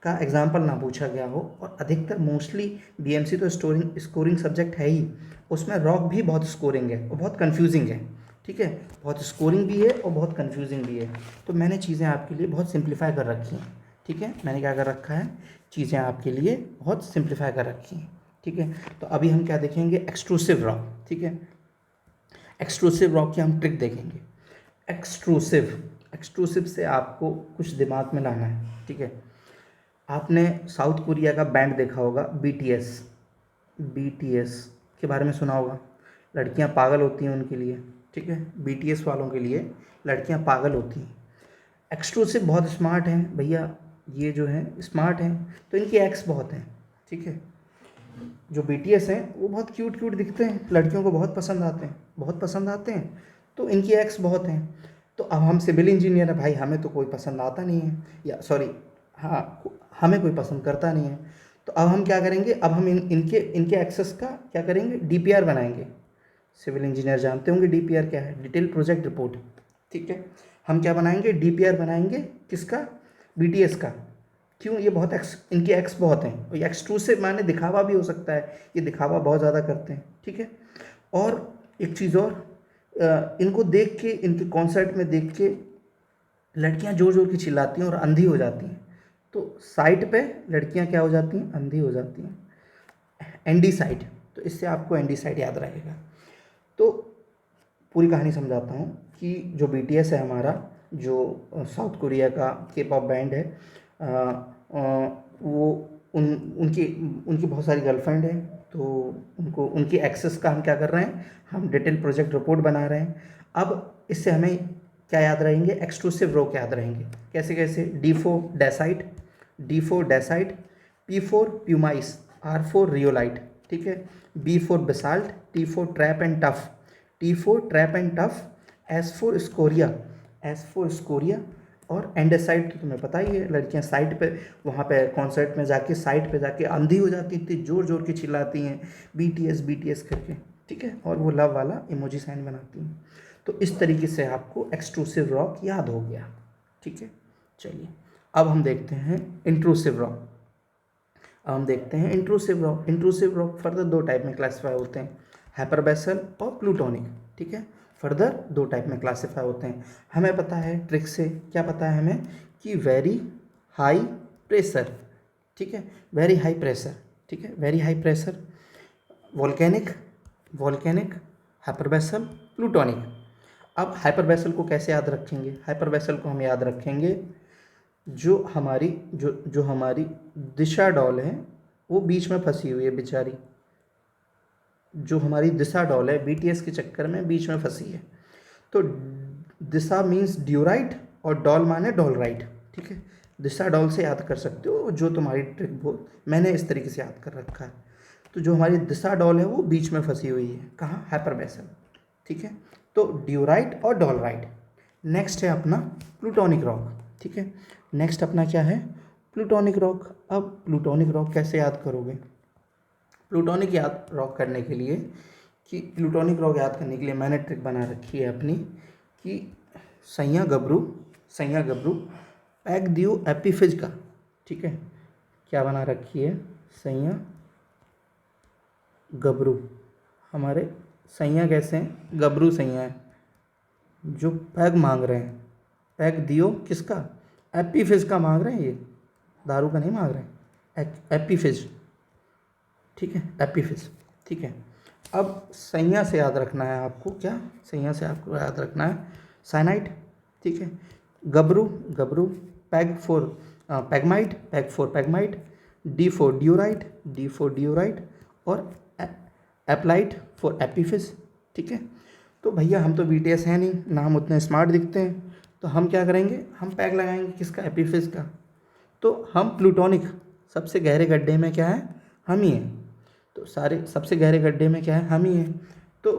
का एग्जाम्पल ना पूछा गया हो, और अधिकतर मोस्टली BMC तो स्कोरिंग सब्जेक्ट है ही, उसमें रॉक भी बहुत स्कोरिंग है और बहुत कन्फ्यूजिंग है, ठीक है, बहुत स्कोरिंग भी है और बहुत कन्फ्यूजिंग भी है। तो मैंने चीज़ें आपके लिए बहुत सिंप्लीफाई कर रखी हैं, ठीक है, मैंने क्या कर रखा है, चीज़ें आपके लिए बहुत सिंप्लीफाई कर रखी हैं, ठीक है। तो अभी हम क्या देखेंगे, एक्सट्रूसिव रॉक, ठीक है। एक्सट्रूसिव रॉक की हम ट्रिक देखेंगे। एक्सट्रूसिव से आपको कुछ दिमाग में लाना है, ठीक है। आपने साउथ कोरिया का बैंड देखा होगा, BTS के बारे में सुना होगा, लड़कियां पागल होती हैं उनके लिए, ठीक है, BTS वालों के लिए लड़कियां पागल होती हैं। एक्सट्रूसिव बहुत स्मार्ट हैं भैया, ये जो हैं स्मार्ट हैं, तो इनकी एक्स बहुत हैं, ठीक है। जो BTS हैं वो बहुत क्यूट दिखते हैं, लड़कियों को बहुत पसंद आते हैं, बहुत पसंद आते हैं, तो इनकी एक्स बहुत हैं। तो अब हम सिविल इंजीनियर है भाई, हमें तो कोई पसंद आता नहीं है, या सॉरी, हाँ, हमें कोई पसंद करता नहीं है, तो अब हम क्या करेंगे, अब हम इनके एक्सेस का क्या करेंगे, DPR बनाएंगे। सिविल इंजीनियर जानते होंगे DPR क्या है, डिटेल प्रोजेक्ट रिपोर्ट, ठीक है। हम क्या बनाएंगे, DPR बनाएंगे, किसका, BTS का। क्यों, ये बहुत इनके एक्स बहुत हैं, और ये एक्सट्रूसिव माने दिखावा भी हो सकता है, ये दिखावा बहुत ज़्यादा करते हैं, ठीक है। और एक चीज़ और, इनको देख के, इनके कॉन्सर्ट में देख के लड़कियां जोर जोर की चिल्लाती हैं और अंधी हो जाती हैं, तो साइड पे लड़कियां क्या हो जाती हैं, अंधी हो जाती हैं, एंडी साइड। तो इससे आपको एंडी साइड याद रहेगा। तो पूरी कहानी समझाता हूँ कि जो BTS है हमारा, जो साउथ कोरिया का K-pop बैंड है, वो उनकी उनकी बहुत सारी गर्लफ्रेंड हैं, तो उनकी एक्सेस का हम क्या कर रहे हैं, हम डिटेल प्रोजेक्ट रिपोर्ट बना रहे हैं। अब इससे हमें क्या याद रहेंगे, एक्सट्रूसिव रॉक याद रहेंगे, कैसे कैसे, D4 डेसाइट, P4 प्यूमाइस, R4 रियोलाइट, ठीक है, B4 basalt, T4 trap and tough, S4 स्कोरिया, और एंडेसाइट तो तुम्हें पता ही है, लड़कियां साइट पे, वहाँ पे कॉन्सर्ट में जाके साइट पे जाके अंधी हो जाती थी, जोर जोर के चिल्लाती हैं BTS BTS करके, ठीक है, और वो लव वाला इमोजी साइन बनाती हैं। तो इस तरीके से आपको एक्सट्रूसिव रॉक याद हो गया, ठीक है। चलिए अब हम देखते हैं इंट्रूसिव रॉक। अब हम देखते हैं intrusive rock. Intrusive rock further दो टाइप में क्लासीफाई होते हैं, हाइपरबैसल और प्लूटोनिक, ठीक है। फर्दर दो टाइप में क्लासीफाई होते हैं। हमें पता है ट्रिक से, क्या पता है हमें, कि वेरी हाई प्रेशर, ठीक है, वेरी हाई प्रेशर, ठीक है, very high pressure, volcanic, volcanic, hyperbasal, plutonic. अब हाइपरबैसल को कैसे याद रखेंगे? हाइपरबैसल को हम याद रखेंगे जो हमारी दिशा डॉल है वो बीच में फंसी हुई है बेचारी, जो हमारी दिशा डॉल है BTS के चक्कर में बीच में फंसी है। तो दिशा मीन्स ड्यूराइट और डॉल माने डॉलराइट, ठीक है। दिशा डॉल से याद कर सकते हो, जो तुम्हारी ट्रिक बहुत मैंने इस तरीके से याद कर रखा है। तो जो हमारी दिशा डॉल है वो बीच में फंसी हुई है, कहाँ? हाइपरबैसल, ठीक है। तो ड्यूराइट और डॉलराइट। नेक्स्ट है अपना प्लूटोनिक रॉक, ठीक है। नेक्स्ट अपना क्या है? Plutonic rock. अब प्लूटोनिक रॉक कैसे याद करोगे? प्लूटोनिक रॉक करने के लिए, कि प्लूटोनिक रॉक याद करने के लिए मैंने ट्रिक बना रखी है अपनी, कि सैया गबरू पैक दियो एपीफिज का, ठीक है। क्या बना रखी है? सैया गबरू, हमारे सैया कैसे हैं? गबरू सैया है, जो पैग मांग रहे हैं। पैग दियो किसका? एपीफिज का मांग रहे हैं, ये दारू का नहीं मांग रहे हैं, एपीफिज, ठीक है, एपीफिज, ठीक है। अब सैया से याद रखना है आपको, क्या? सैया से आपको याद रखना है साइनाइड, ठीक है। गबरू peg for pegmatite, peg for pegmatite, D for diorite, और एप्लाइट फॉर एपीफिज, ठीक है। तो भैया हम तो BTS हैं नहीं ना, हम उतने स्मार्ट दिखते हैं, तो हम क्या करेंगे? हम पैग लगाएंगे किसका? एपीफिज का। तो हम प्लूटोनिक, सबसे गहरे गड्ढे में क्या है? हम ही हैं। तो सारे सबसे गहरे गड्ढे में क्या है? हम ही हैं। तो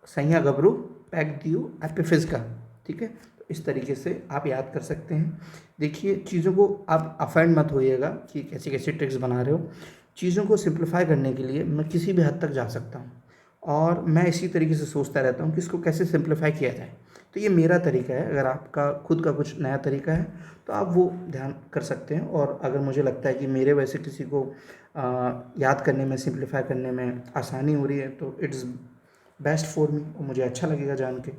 सैया गबरू पैक दियो एपीफिज का, ठीक है। तो इस तरीके से आप याद कर सकते हैं। देखिए चीज़ों को आप अफेंड मत होइएगा कि कैसी कैसी ट्रिक्स बना रहे हो। चीज़ों को सिंप्लीफाई करने के लिए मैं किसी भी हद तक जा सकता हूँ, और मैं इसी तरीके से सोचता रहता हूँ कि इसको कैसे सिंप्लीफाई किया जाए। तो ये मेरा तरीका है। अगर आपका खुद का कुछ नया तरीका है तो आप वो ध्यान कर सकते हैं। और अगर मुझे लगता है कि मेरे वैसे किसी को याद करने में, सिंप्लीफाई करने में आसानी हो रही है, तो इट्स बेस्ट फॉर मी, और मुझे अच्छा लगेगा जान के,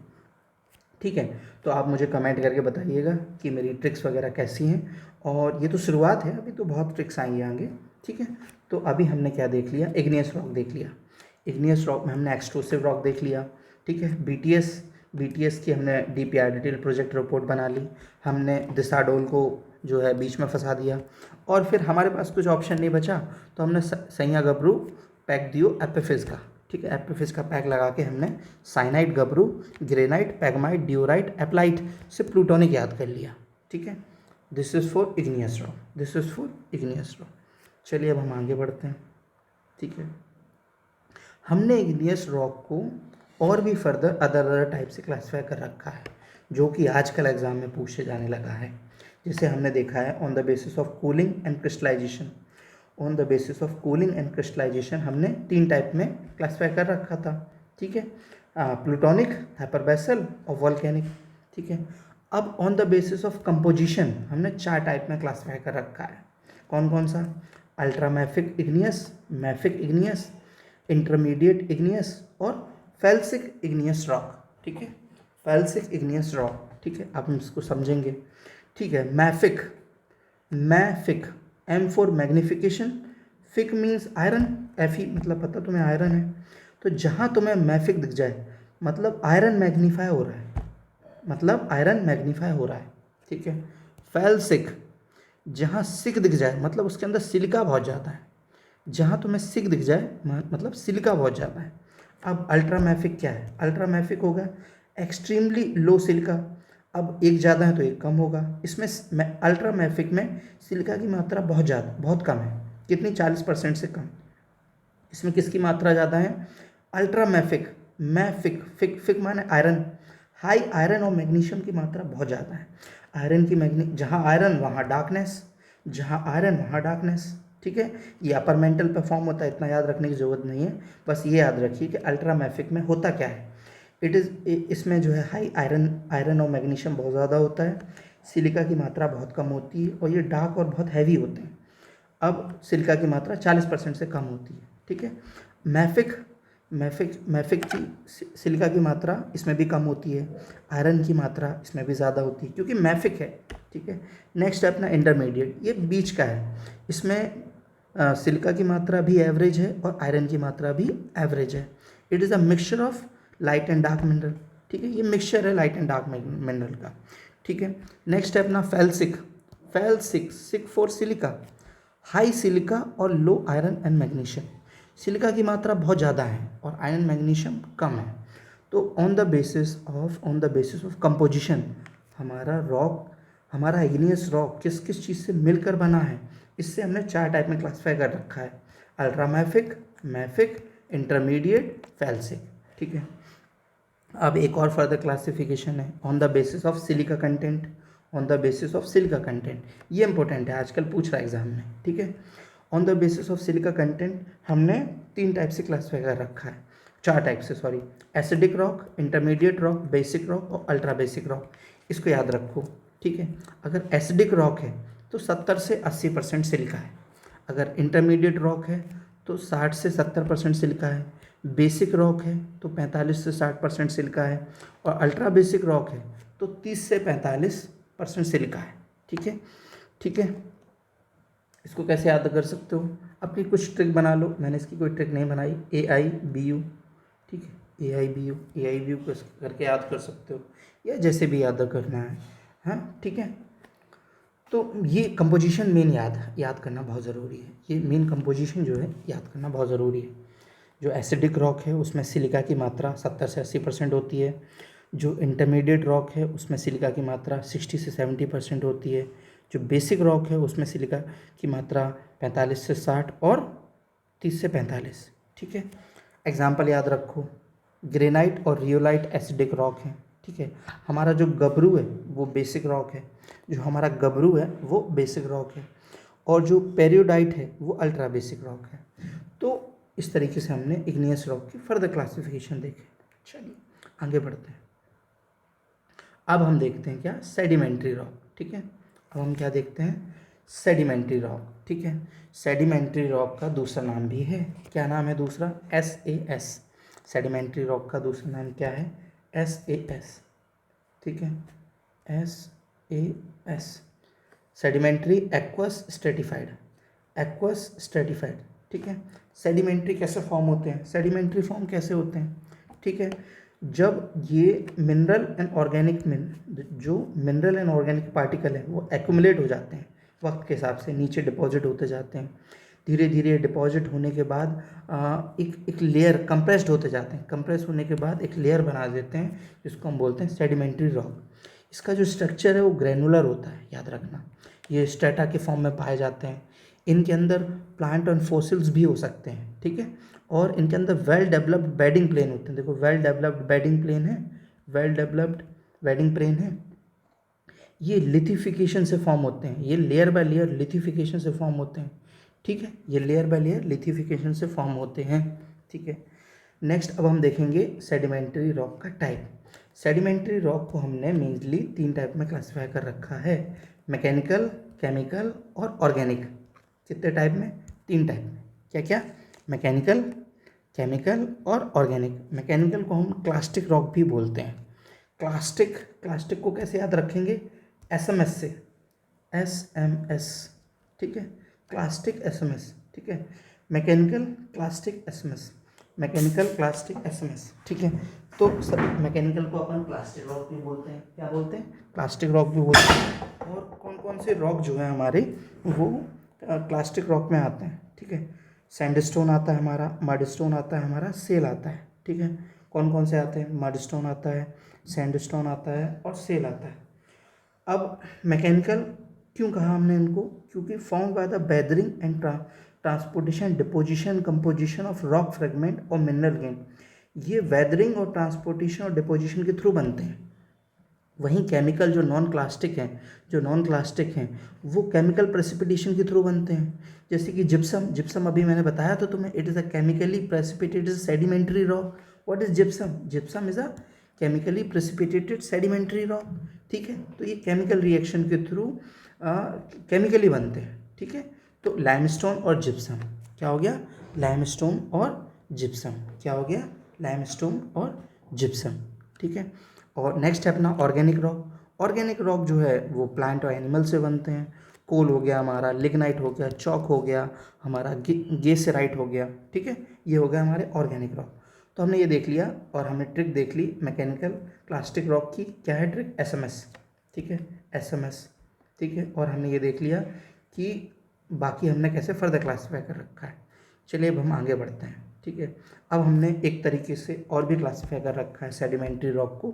ठीक है। तो आप मुझे कमेंट करके बताइएगा कि मेरी ट्रिक्स वगैरह कैसी हैं। और ये तो शुरुआत है, अभी तो बहुत ट्रिक्स आएंगे आगे, ठीक है। तो अभी हमने क्या देख लिया? इग्नियस रॉक देख लिया। इग्नियस रॉक में हमने एक्सट्रूसिव रॉक देख लिया, ठीक है। BTS की हमने DPR डिटेल प्रोजेक्ट रिपोर्ट बना ली। हमने दिशा डोल को जो है बीच में फंसा दिया, और फिर हमारे पास कुछ ऑप्शन नहीं बचा, तो हमने सैया गबरू पैक दियो एपीफिज का, ठीक है। एपीफिज का पैक लगा के हमने साइनाइड गबरू, ग्रेनाइट, पैगमाइट, ड्यूराइट, एप्लाइट से प्लूटोनिक याद कर लिया, ठीक है। This is for igneous rock. चलिए अब हम आगे बढ़ते हैं, ठीक है। हमने इग्नियस रॉक को और भी फर्दर अदर टाइप से क्लासीफाई कर रखा है, जो कि आजकल एग्जाम में पूछे जाने लगा है। जिसे हमने देखा है on the basis of cooling and crystallisation. हमने 3 टाइप में क्लासीफाई कर रखा था, ठीक है। प्लूटोनिक, हाइपरबैसल और वोल्केनिक, ठीक है। अब on the basis of composition हमने 4 टाइप में क्लासीफाई कर रखा है। कौन कौन सा? Ultra mafic igneous, intermediate igneous और फेल्सिक इग्नियस रॉक, ठीक है। फेल्सिक इग्नियस रॉक, ठीक है। आप इसको समझेंगे, ठीक है। Mafic, M for magnification, fic means iron, Fe मतलब पता तुम्हें आयरन है। तो जहाँ तुम्हें मैफिक दिख जाए मतलब आयरन मैग्नीफाई हो रहा है, ठीक है। फेल्सिक, जहाँ सिक दिख जाए मतलब उसके अंदर सिलिका बहुत ज़्यादा है। जहाँ तुम्हें सिक दिख जाए मतलब सिलिका बहुत ज़्यादा है। अब अल्ट्रामैफिक क्या है? अल्ट्रामैफिक होगा एक्सट्रीमली लो सिलिका। अब एक ज़्यादा है तो एक कम होगा। इसमें अल्ट्रामैफिक में सिलिका की मात्रा बहुत कम है। कितनी? 40% से कम। इसमें किसकी मात्रा ज़्यादा है? अल्ट्रामैफिक, फिक माने आयरन, हाई आयरन और मैग्नीशियम की मात्रा बहुत ज़्यादा है। आयरन की मैग्नी, जहाँ आयरन वहाँ डार्कनेस, जहाँ आयरन वहाँ डार्कनेस, ठीक है। ये अपर मेंटल पे फॉर्म होता है, इतना याद रखने की ज़रूरत नहीं है, बस ये याद रखिए कि अल्ट्रा मैफिक में होता क्या है। इसमें जो है हाई आयरन आयरन और मैग्नीशियम बहुत ज़्यादा होता है, सिलिका की मात्रा बहुत कम होती है, और ये डार्क और बहुत हैवी होते हैं। अब सिलिका की मात्रा 40% से कम होती है, ठीक है। मैफिक मैफिक मैफिक की सिलिका की मात्रा इसमें भी कम होती है, आयरन की मात्रा इसमें भी ज़्यादा होती है, क्योंकि मैफिक है, ठीक है। नेक्स्ट है अपना इंटरमीडिएट, ये बीच का है। इसमें सिलिका की मात्रा भी एवरेज है और आयरन की मात्रा भी एवरेज है। It is a mixture of light and dark mineral, ठीक है। ये मिक्सचर है लाइट एंड डार्क मिनरल का, ठीक है। नेक्स्ट है अपना felsic, sick for silica, high silica और लो आयरन एंड मैग्नीशियम। सिलिका की मात्रा बहुत ज़्यादा है और आयरन मैग्नीशियम कम है। तो on the basis of composition, हमारा इग्नियस रॉक किस किस चीज़ से मिलकर बना है, इससे हमने 4 टाइप में क्लासीफाई कर रखा है: अल्ट्रामैफिक, मैफिक, इंटरमीडिएट, फेल्सिक, ठीक है। अब एक और फर्दर क्लासिफिकेशन है on the basis of silica content, ये इंपॉर्टेंट है, आजकल पूछ रहा है एग्जाम में, ठीक है। On the basis of silica content हमने 3 टाइप से क्लासीफाई कर रखा है, 4 टाइप से, sorry. Acidic rock, intermediate rock, basic rock और अल्ट्रा बेसिक रॉक, इसको याद रखो, ठीक है। अगर एसिडिक रॉक है तो 70 से 80% सिलिका है, अगर इंटरमीडिएट रॉक है तो 60 से 70% सिलिका है, बेसिक रॉक है तो 45 से 60% सिलिका है, और अल्ट्रा बेसिक रॉक है तो 30 से 45% सिलिका है, ठीक है, ठीक है। इसको कैसे याद कर सकते हो, अपनी कुछ ट्रिक बना लो, मैंने इसकी कोई ट्रिक नहीं बनाई, AIBU, ठीक है, AIBU करके याद कर सकते हो, या जैसे भी याद करना है, हाँ, ठीक है। तो ये कंपोजिशन मेन याद करना बहुत ज़रूरी है, ये मेन कंपोजिशन जो है याद करना बहुत ज़रूरी है। जो एसिडिक रॉक है उसमें सिलिका की मात्रा 70 से 80% होती है, जो इंटरमीडिएट रॉक है उसमें सिलिका की मात्रा 60 से 70% होती है, जो बेसिक रॉक है उसमें सिलिका की मात्रा 45 से 60 और 30 से 45, ठीक है। एग्जाम्पल याद रखो, ग्रेनाइट और रियोलाइट एसिडिक रॉक है, ठीक है। हमारा जो गबरू है वो बेसिक रॉक है, और जो पेरियोडाइट है वो अल्ट्रा बेसिक रॉक है। तो इस तरीके से हमने इग्नियस रॉक की फर्दर क्लासिफिकेशन देखी। चलिए आगे बढ़ते हैं। अब हम देखते हैं क्या, सेडिमेंट्री रॉक, ठीक है। अब हम क्या देखते हैं, सेडिमेंट्री रॉक, ठीक है। सेडिमेंट्री रॉक का दूसरा नाम भी है, क्या नाम है दूसरा, SAS। सेडिमेंट्री रॉक का दूसरा नाम क्या है, SAS, ठीक है, SAS। सेडिमेंट्री एक्वस स्ट्रेटिफाइड, ठीक है। सेडिमेंट्री कैसे फॉर्म होते हैं, सेडिमेंट्री फॉर्म कैसे होते हैं, ठीक है। जब ये मिनरल एंड ऑर्गेनिक पार्टिकल हैं वो एक्यूमुलेट हो जाते हैं, वक्त के हिसाब से नीचे डिपॉजिट होते जाते हैं, धीरे धीरे डिपॉजिट होने के बाद एक लेयर कंप्रेस्ड होते जाते हैं, कंप्रेस होने के बाद एक लेयर बना देते हैं, जिसको हम बोलते हैं सेडिमेंट्री रॉक। इसका जो स्ट्रक्चर है वो ग्रैनुलर होता है, याद रखना। ये स्ट्रेटा के फॉर्म में पाए जाते हैं, इनके अंदर प्लांट एंड फॉसिल्स भी हो सकते हैं, ठीक है। और इनके अंदर वेल डेवलप्ड बेडिंग प्लेन होते हैं, देखो वेल डेवलप्ड बेडिंग प्लेन है, ये लिथिफिकेशन से फॉर्म होते हैं, ये लेयर बाय लेयर लिथिफिकेशन से फॉर्म होते हैं, ठीक है। ये लेयर बाय लेयर लिथिफिकेशन से फॉर्म होते हैं, ठीक है। नेक्स्ट अब हम देखेंगे सेडिमेंट्री रॉक का टाइप। सेडिमेंट्री रॉक को हमने मेनली 3 टाइप में क्लासिफाई कर रखा है, मैकेनिकल, केमिकल और ऑर्गेनिक। कितने टाइप में, 3 टाइप में, क्या क्या, मैकेनिकल, केमिकल और ऑर्गेनिक। मैकेनिकल को हम क्लास्टिक रॉक भी बोलते हैं। क्लास्टिक को कैसे याद रखेंगे, SMS से, SMS, ठीक है, क्लास्टिक SMS, ठीक है। मैकेनिकल क्लास्टिक SMS, ठीक है। तो सब मैकेनिकल को अपन प्लास्टिक रॉक भी बोलते हैं, क्या बोलते हैं, प्लास्टिक रॉक भी बोलते हैं। और कौन कौन से रॉक जो है हमारे वो प्लास्टिक रॉक में आते हैं, ठीक है। सैंडस्टोन आता है हमारा, मडस्टोन आता है हमारा, सेल आता है, ठीक है। कौन कौन से आते हैं, मडस्टोन आता है, सैंडस्टोन आता है और सेल आता है। अब मैकेनिकल क्यों कहा हमने इनको, क्योंकि form by the weathering and transportation, deposition, composition of rock fragment और मिनरल गेन। ये वेदरिंग और ट्रांसपोर्टेशन और डिपोजिशन के थ्रू बनते हैं, वहीं केमिकल जो नॉन क्लास्टिक हैं वो केमिकल प्रेसिपिटेशन के थ्रू बनते हैं। जैसे कि जिप्सम अभी मैंने बताया तो तुम्हें, it is a chemically precipitated sedimentary rock. What is gypsum? Gypsum is a chemically precipitated sedimentary rock. ठीक है, तो ये केमिकल रिएक्शन के थ्रू केमिकली बनते हैं। ठीक है, तो लाइमस्टोन और जिप्सम क्या हो गया? लाइमस्टोन और जिप्सम क्या हो गया? लाइमस्टोन और जिप्सम। ठीक है, और नेक्स्ट है अपना ऑर्गेनिक रॉक। ऑर्गेनिक रॉक जो है वो प्लांट और एनिमल से बनते हैं। कोल हो गया हमारा, लिग्नाइट हो गया, चॉक हो गया हमारा, गेसेराइट हो गया। ठीक है, ये हो गया हमारे ऑर्गेनिक रॉक। तो हमने ये देख लिया और हमने ट्रिक देख ली मैकेनिकल प्लास्टिक रॉक की। क्या है ट्रिक? एसएमएस। ठीक है, एसएमएस। ठीक है, और हमने ये देख लिया कि बाकी हमने कैसे फर्दर क्लासीफाई कर रखा है। चलिए अब हम आगे बढ़ते हैं। ठीक है, अब हमने एक तरीके से और भी क्लासीफाई कर रखा है सेडिमेंट्री रॉक को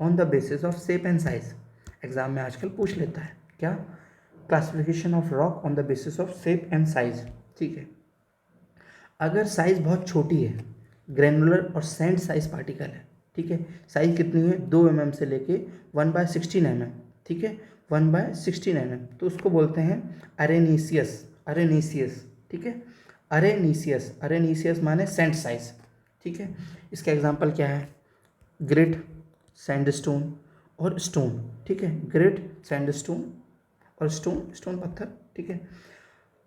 on the basis of shape and size. Exam में आजकल पूछ लेता है क्या? Classification of rock on the basis of shape and size. ठीक है, अगर साइज बहुत छोटी है, ग्रेनुलर और सैंड साइज पार्टिकल है। ठीक है, साइज कितनी है? 2 mm से लेके 1/16 mm। ठीक है, 1/16 mm, तो उसको बोलते हैं अरेनीसियस। अरेनीसियस। ठीक है, अरेनीसियस। अरेनीसियस माने सैंड साइज। ठीक है, इसका एग्जांपल क्या है? ग्रिट, सैंडस्टोन और स्टोन। ठीक है, ग्रिट, सैंडस्टोन और स्टोन पत्थर। ठीक है,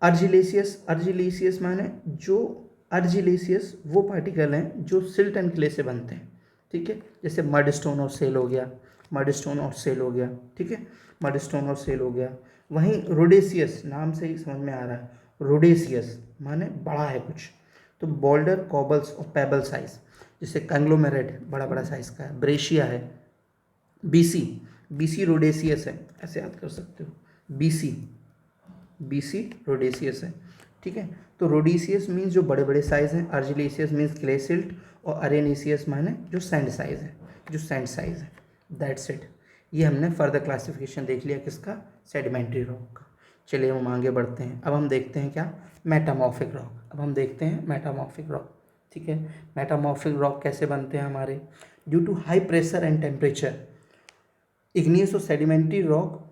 अर्जिलेसियस। अर्जिलेसियस माने जो, अर्जिलेसियस वो पार्टिकल हैं जो सिल्ट एंड क्ले से बनते हैं। ठीक है, जैसे मड स्टोन और सेल हो गया, मड स्टोन और सेल हो गया। ठीक है, मड स्टोन और सेल हो गया। वहीं रोडेसियस, नाम से ही समझ में आ रहा है, रोडेसियस माने बड़ा है कुछ। तो बोल्डर, कॉबल्स और पेबल साइज, जैसे कंग्लोमेरेट बड़ा बड़ा साइज का है, ब्रेशिया है, बीसी, बीसी रोडेसियस है, ऐसे याद कर सकते हो, बीसी, बीसी रोडेसियस है। ठीक है, तो रोडेसियस मीन्स जो बड़े बड़े साइज हैं, अर्जिलेसियस मीन्स क्ले सिल्ट, और अरेनेसियस माने जो सैंड साइज है, जो सैंड साइज है। That's it. ये हमने फर्दर क्लासिफिकेशन देख लिया किसका? सेडिमेंट्री रॉक का। चलिए हम आगे बढ़ते हैं। अब हम देखते हैं क्या? Metamorphic rock. अब हम देखते हैं मेटामॉर्फिक रॉक। ठीक है, मेटामॉर्फिक रॉक कैसे बनते हैं हमारे? Due to high pressure and temperature, igneous और सेडिमेंट्री रॉक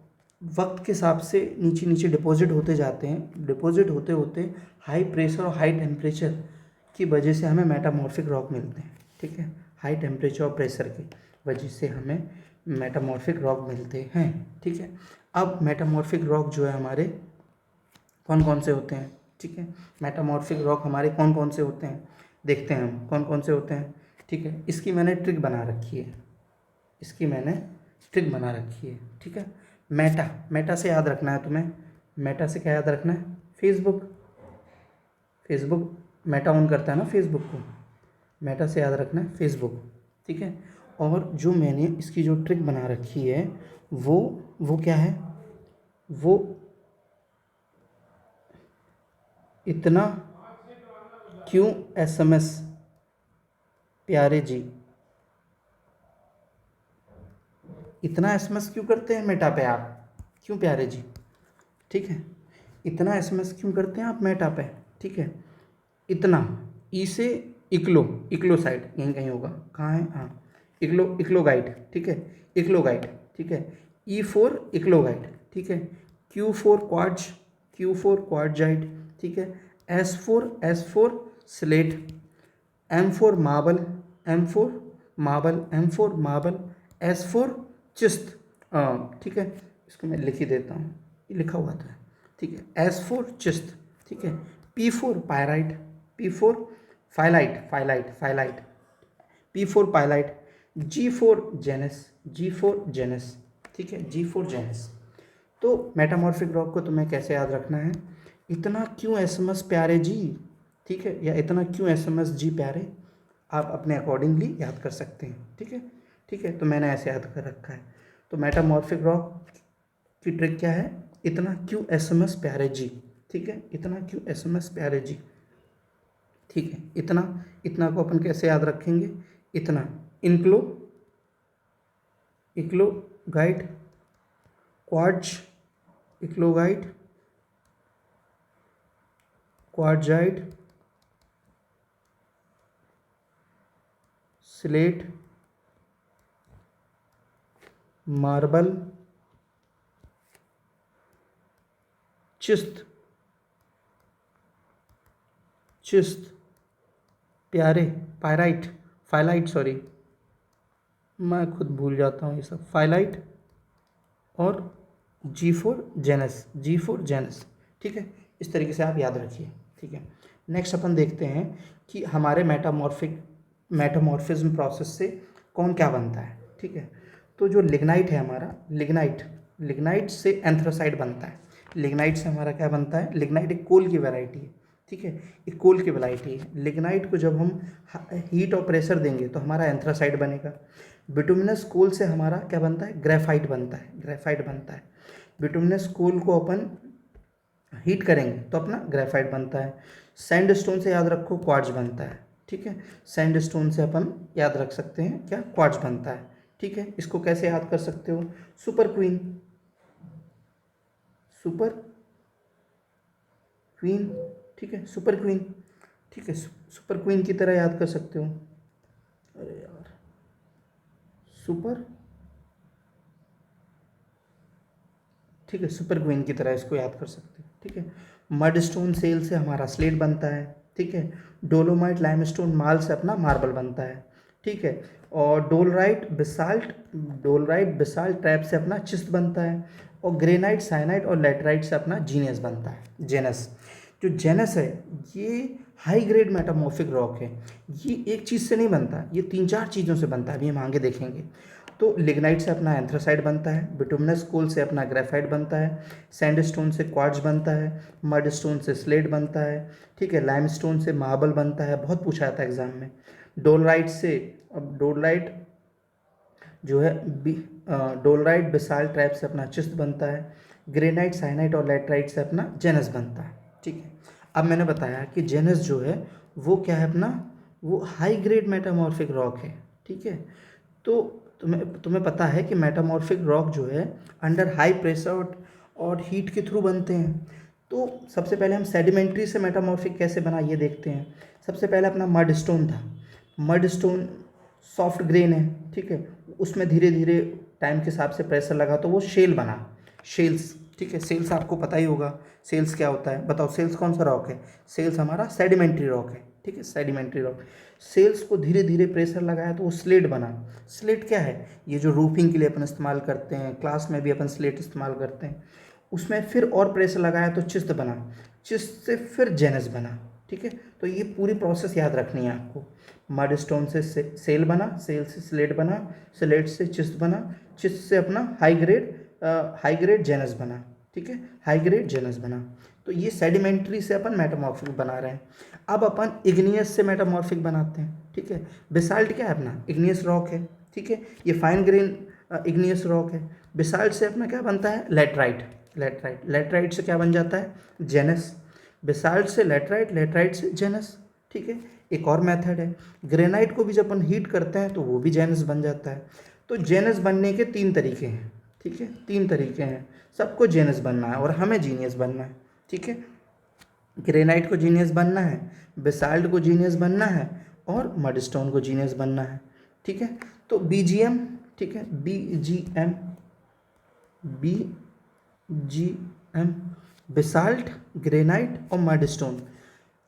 वक्त के हिसाब से नीचे नीचे डिपॉजिट होते जाते हैं। डिपॉजिट होते होते हाई प्रेशर और हाई टेम्परेचर की वजह से हमें मेटामॉर्फिक रॉक मिलते हैं। ठीक है, हाई टेम्परेचर और प्रेशर की वजह से हमें मेटामॉर्फिक रॉक मिलते हैं। ठीक है, अब मेटामॉर्फिक रॉक जो है हमारे कौन कौन से होते हैं? ठीक है, मेटामॉर्फिक रॉक हमारे कौन कौन से होते हैं देखते हैं हम, कौन कौन से होते हैं। ठीक है, इसकी मैंने ट्रिक बना रखी है, इसकी मैंने ट्रिक बना रखी है। ठीक है, मेटा, मेटा से याद रखना है तुम्हें। मेटा से क्या याद रखना है? फेसबुक। फेसबुक मेटा ऑन करता है ना फेसबुक को, मेटा से याद रखना है फेसबुक। ठीक है, और जो मैंने इसकी जो ट्रिक बना रखी है वो क्या है? वो इतना क्यों एसएमएस प्यारे जी, इतना एसएमएस क्यों करते हैं मेटा पे आप? क्यों प्यारे जी? ठीक है, इतना एसएमएस क्यों करते हैं आप मेटा पे? ठीक है, इतना, ई से इक्लो, इक्लो साइड यहीं कहीं होगा, कहाँ है? हाँ, इक्लोगाइट। ठीक है, इक्लोगाइट। ठीक है, E4 इक्लोगाइट। ठीक है, Q4 क्वार्ट्ज, Q4 क्वार्टजाइट। ठीक है, S4 slate, M4 marble, M4 marble, M4 marble, S4 चिस्त। ठीक है, इसको मैं लिख ही देता हूँ, ये लिखा हुआ था। ठीक है, S4 चिस्त। ठीक है, P4 pyrite, P4 phyllite, phyllite, P4 phyllite, G4 gneiss, G4 gneiss. ठीक है, G4 जेनस। तो मेटामॉर्फिक रॉक को तुम्हें कैसे याद रखना है? इतना क्यों एसएमएस प्यारे जी। ठीक है, या इतना क्यों एसएमएस जी प्यारे, आप अपने अकॉर्डिंगली याद कर सकते हैं। ठीक है, ठीक है, तो मैंने ऐसे याद कर रखा है। तो मेटामॉर्फिक रॉक की ट्रिक क्या है? इतना क्यों एसएमएस प्यारे जी। ठीक है, इतना क्यों एसएमएस प्यारे जी। ठीक है, इतना, इतना को अपन कैसे याद रखेंगे? इतना इनक्लो, इक्लोगाइट, क्वार्ट्ज, इक्लोगाइट, क्वार्टजाइट, स्लेट, मार्बल, चिस्त, चिस्त, प्यारे, पायराइट, फाइलाइट, सॉरी मैं खुद भूल जाता हूँ ये सब, फाइलाइट, और जी फोर जेनस। ठीक है, इस तरीके से आप याद रखिए। ठीक है, नेक्स्ट अपन देखते हैं कि हमारे मेटामॉर्फिज्म प्रोसेस से कौन क्या बनता है। ठीक है, तो जो लिग्नाइट है हमारा, लिग्नाइट से एंथ्रासाइट बनता है। लिग्नाइट से हमारा क्या बनता है, लिग्नाइट एक कोल की वैरायटी है। ठीक है, एक कोल की वैरायटी है। लिग्नाइट को जब हम हीट और प्रेशर देंगे तो हमारा एंथ्रासाइट बनेगा। बिटुमिनस कोल से हमारा क्या बनता है, ग्रेफाइट बनता है। बिटुमिनस कोल को अपन हीट करेंगे तो अपना ग्रेफाइट बनता है। सैंडस्टोन से याद रखो क्वार्ट्ज बनता है। ठीक है, सैंडस्टोन से अपन याद रख सकते हैं क्या, क्वार्ट्ज बनता है। ठीक है, इसको कैसे याद कर सकते हो, सुपर क्वीन, ठीक है, सुपर क्वीन। ठीक है, सुपर क्वीन की तरह याद कर सकते हो। अरे यार, सुपर, ठीक है, सुपर क्वीन की तरह इसको याद कर सकते हो। ठीक है, मड स्टोन सेल से हमारा स्लेट बनता है। ठीक है, डोलोमाइट लाइमस्टोन माल से अपना मार्बल बनता है। ठीक है, और डोलराइट बेसाल्ट ट्रैप से अपना चिस्ट बनता है। और ग्रेनाइट साइनाइट और लेटराइट से अपना जीनस बनता है, जेनस। जो जेनस है ये हाई ग्रेड मेटामॉर्फिक रॉक है। ये एक चीज़ से नहीं बनता, ये 3-4 चीज़ों से बनता है, अभी हम आगे देखेंगे। तो लिग्नाइट से अपना एंथ्रासाइट बनता है, बिटुमिनस कोल से अपना ग्रेफाइट बनता है, सैंडस्टोन से क्वार्ट्ज बनता है, मड स्टोन से स्लेट बनता है। ठीक है, लाइमस्टोन से मार्बल बनता है, बहुत पूछा था एग्जाम में। डोलराइट से, अब डोलराइट जो है डोलराइट बेसाल्ट ट्रैप से अपना चिस्त बनता है। ग्रेनाइट साइनाइट और लेटराइट से अपना जेनस बनता है। ठीक है, अब मैंने बताया कि जेनस जो है वो क्या है अपना, वो हाई ग्रेड मेटामॉर्फिक रॉक है। ठीक है, तो तुम्हें पता है कि मेटामॉर्फिक रॉक जो है अंडर हाई प्रेशर और हीट के थ्रू बनते हैं। तो सबसे पहले हम सेडिमेंट्री से मेटामॉर्फिक कैसे बना ये देखते हैं। सबसे पहले अपना मड स्टोन था। मड स्टोन सॉफ्ट ग्रेन है। ठीक है, उसमें धीरे धीरे टाइम के हिसाब से प्रेशर लगा तो वो शेल बना, शेल्स। ठीक है, सेल्स आपको पता ही होगा, सेल्स क्या होता है, बताओ सेल्स कौन सा रॉक है, सेल्स हमारा सेडिमेंट्री रॉक है। ठीक है, सेडिमेंट्री रॉक। सेल्स को धीरे धीरे प्रेशर लगाया तो वो स्लेट बना। स्लेट क्या है, ये जो रूफिंग के लिए अपन इस्तेमाल करते हैं, क्लास में भी अपन स्लेट इस्तेमाल करते हैं। उसमें फिर और प्रेशर लगाया तो चिस्त बना, चिस्त से फिर जेनस बना। ठीक है, तो ये पूरी प्रोसेस याद रखनी है आपको। मड स्टोन से सेल बना, सेल से स्लेट बना, स्लेट से चिस्त बना, चिस्त से अपना हाई ग्रेड जेनस बना। ठीक है, हाई ग्रेड जेनस बना। तो ये सेडिमेंट्री से अपन मेटामॉर्फिक बना रहे हैं। अब अपन इग्नियस से मेटामॉर्फिक बनाते हैं। ठीक है, बेसाल्ट क्या है अपना, इग्नियस रॉक है। ठीक है, ये फाइन ग्रेन इग्नियस रॉक है। बेसाल्ट से अपना क्या बनता है, लेटराइट से क्या बन जाता है, जेनस। बेसाल्ट से लेटराइट, लेटराइट से जेनस। ठीक है, एक और मेथड है, ग्रेनाइट को भी जब अपन हीट करते हैं तो वो भी जेनस बन जाता है। तो जेनस बनने के 3 तरीके हैं। ठीक है, 3 तरीके हैं, सबको जेनस बनना है और हमें जीनियस बनना है। ठीक है, ग्रेनाइट को जीनियस बनना है, बेसाल्ट को जीनियस बनना है और मडस्टोन को जीनियस बनना है। ठीक है, तो बीजीएम, ठीक है, बीजीएम, बेसाल्ट, ग्रेनाइट और मडस्टोन,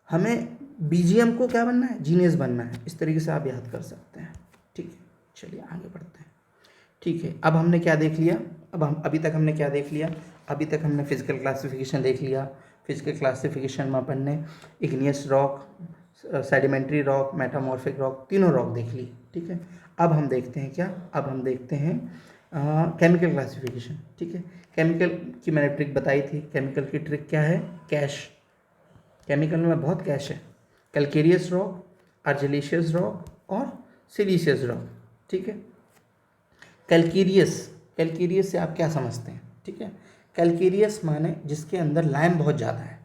हमें बीजीएम को क्या बनना है, जीनियस बनना है। इस तरीके से आप याद कर सकते हैं। ठीक है, चलिए आगे बढ़ते हैं। ठीक है, अब हमने क्या देख लिया, अभी तक हमने क्या देख लिया, अभी तक हमने फिजिकल क्लासिफिकेशन देख लिया। फिजिकल क्लासिफिकेशन में अपन ने igneous rock, sedimentary rock, metamorphic rock, तीनों रॉक देख ली। ठीक है, अब हम देखते हैं क्या, अब हम देखते हैं केमिकल क्लासिफिकेशन। ठीक है, केमिकल की मैंने ट्रिक बताई थी। केमिकल की ट्रिक क्या है, कैश। केमिकल में बहुत कैश है। कैलकेरियस रॉक, अर्जिलिशियस रॉक और सिलीशियस रॉक। ठीक है, कैलकेरियस से आप क्या समझते हैं। ठीक है, कैलकेरियस माने जिसके अंदर लाइम बहुत ज़्यादा है।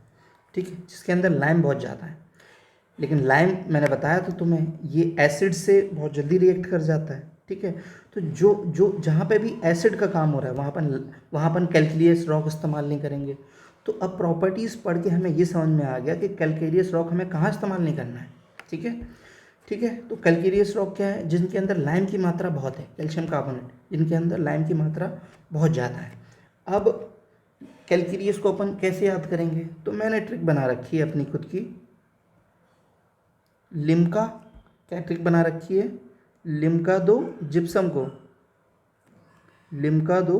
ठीक है, जिसके अंदर लाइम बहुत ज़्यादा है। लेकिन लाइम मैंने बताया तो तुम्हें, ये एसिड से बहुत जल्दी रिएक्ट कर जाता है। ठीक है, तो जो जो जहाँ पे भी एसिड का काम हो रहा है वहाँ अपन कैलकेरियस रॉक इस्तेमाल नहीं करेंगे। तो अब प्रॉपर्टीज़ पढ़ के हमें ये समझ में आ गया कि कैलकेरियस रॉक हमें कहाँ इस्तेमाल नहीं करना है। ठीक है, ठीक है, तो कैलकेरियस रॉक क्या है, जिनके अंदर लाइम की मात्रा बहुत है, कैल्शियम कार्बोनेट, जिनके अंदर लाइम की मात्रा बहुत ज़्यादा है। अब कैलकेरियस को अपन कैसे याद करेंगे, तो मैंने ट्रिक बना रखी है अपनी खुद की। लिम्का, क्या ट्रिक बना रखी है, लिम्का दो जिप्सम को, लिम्का दो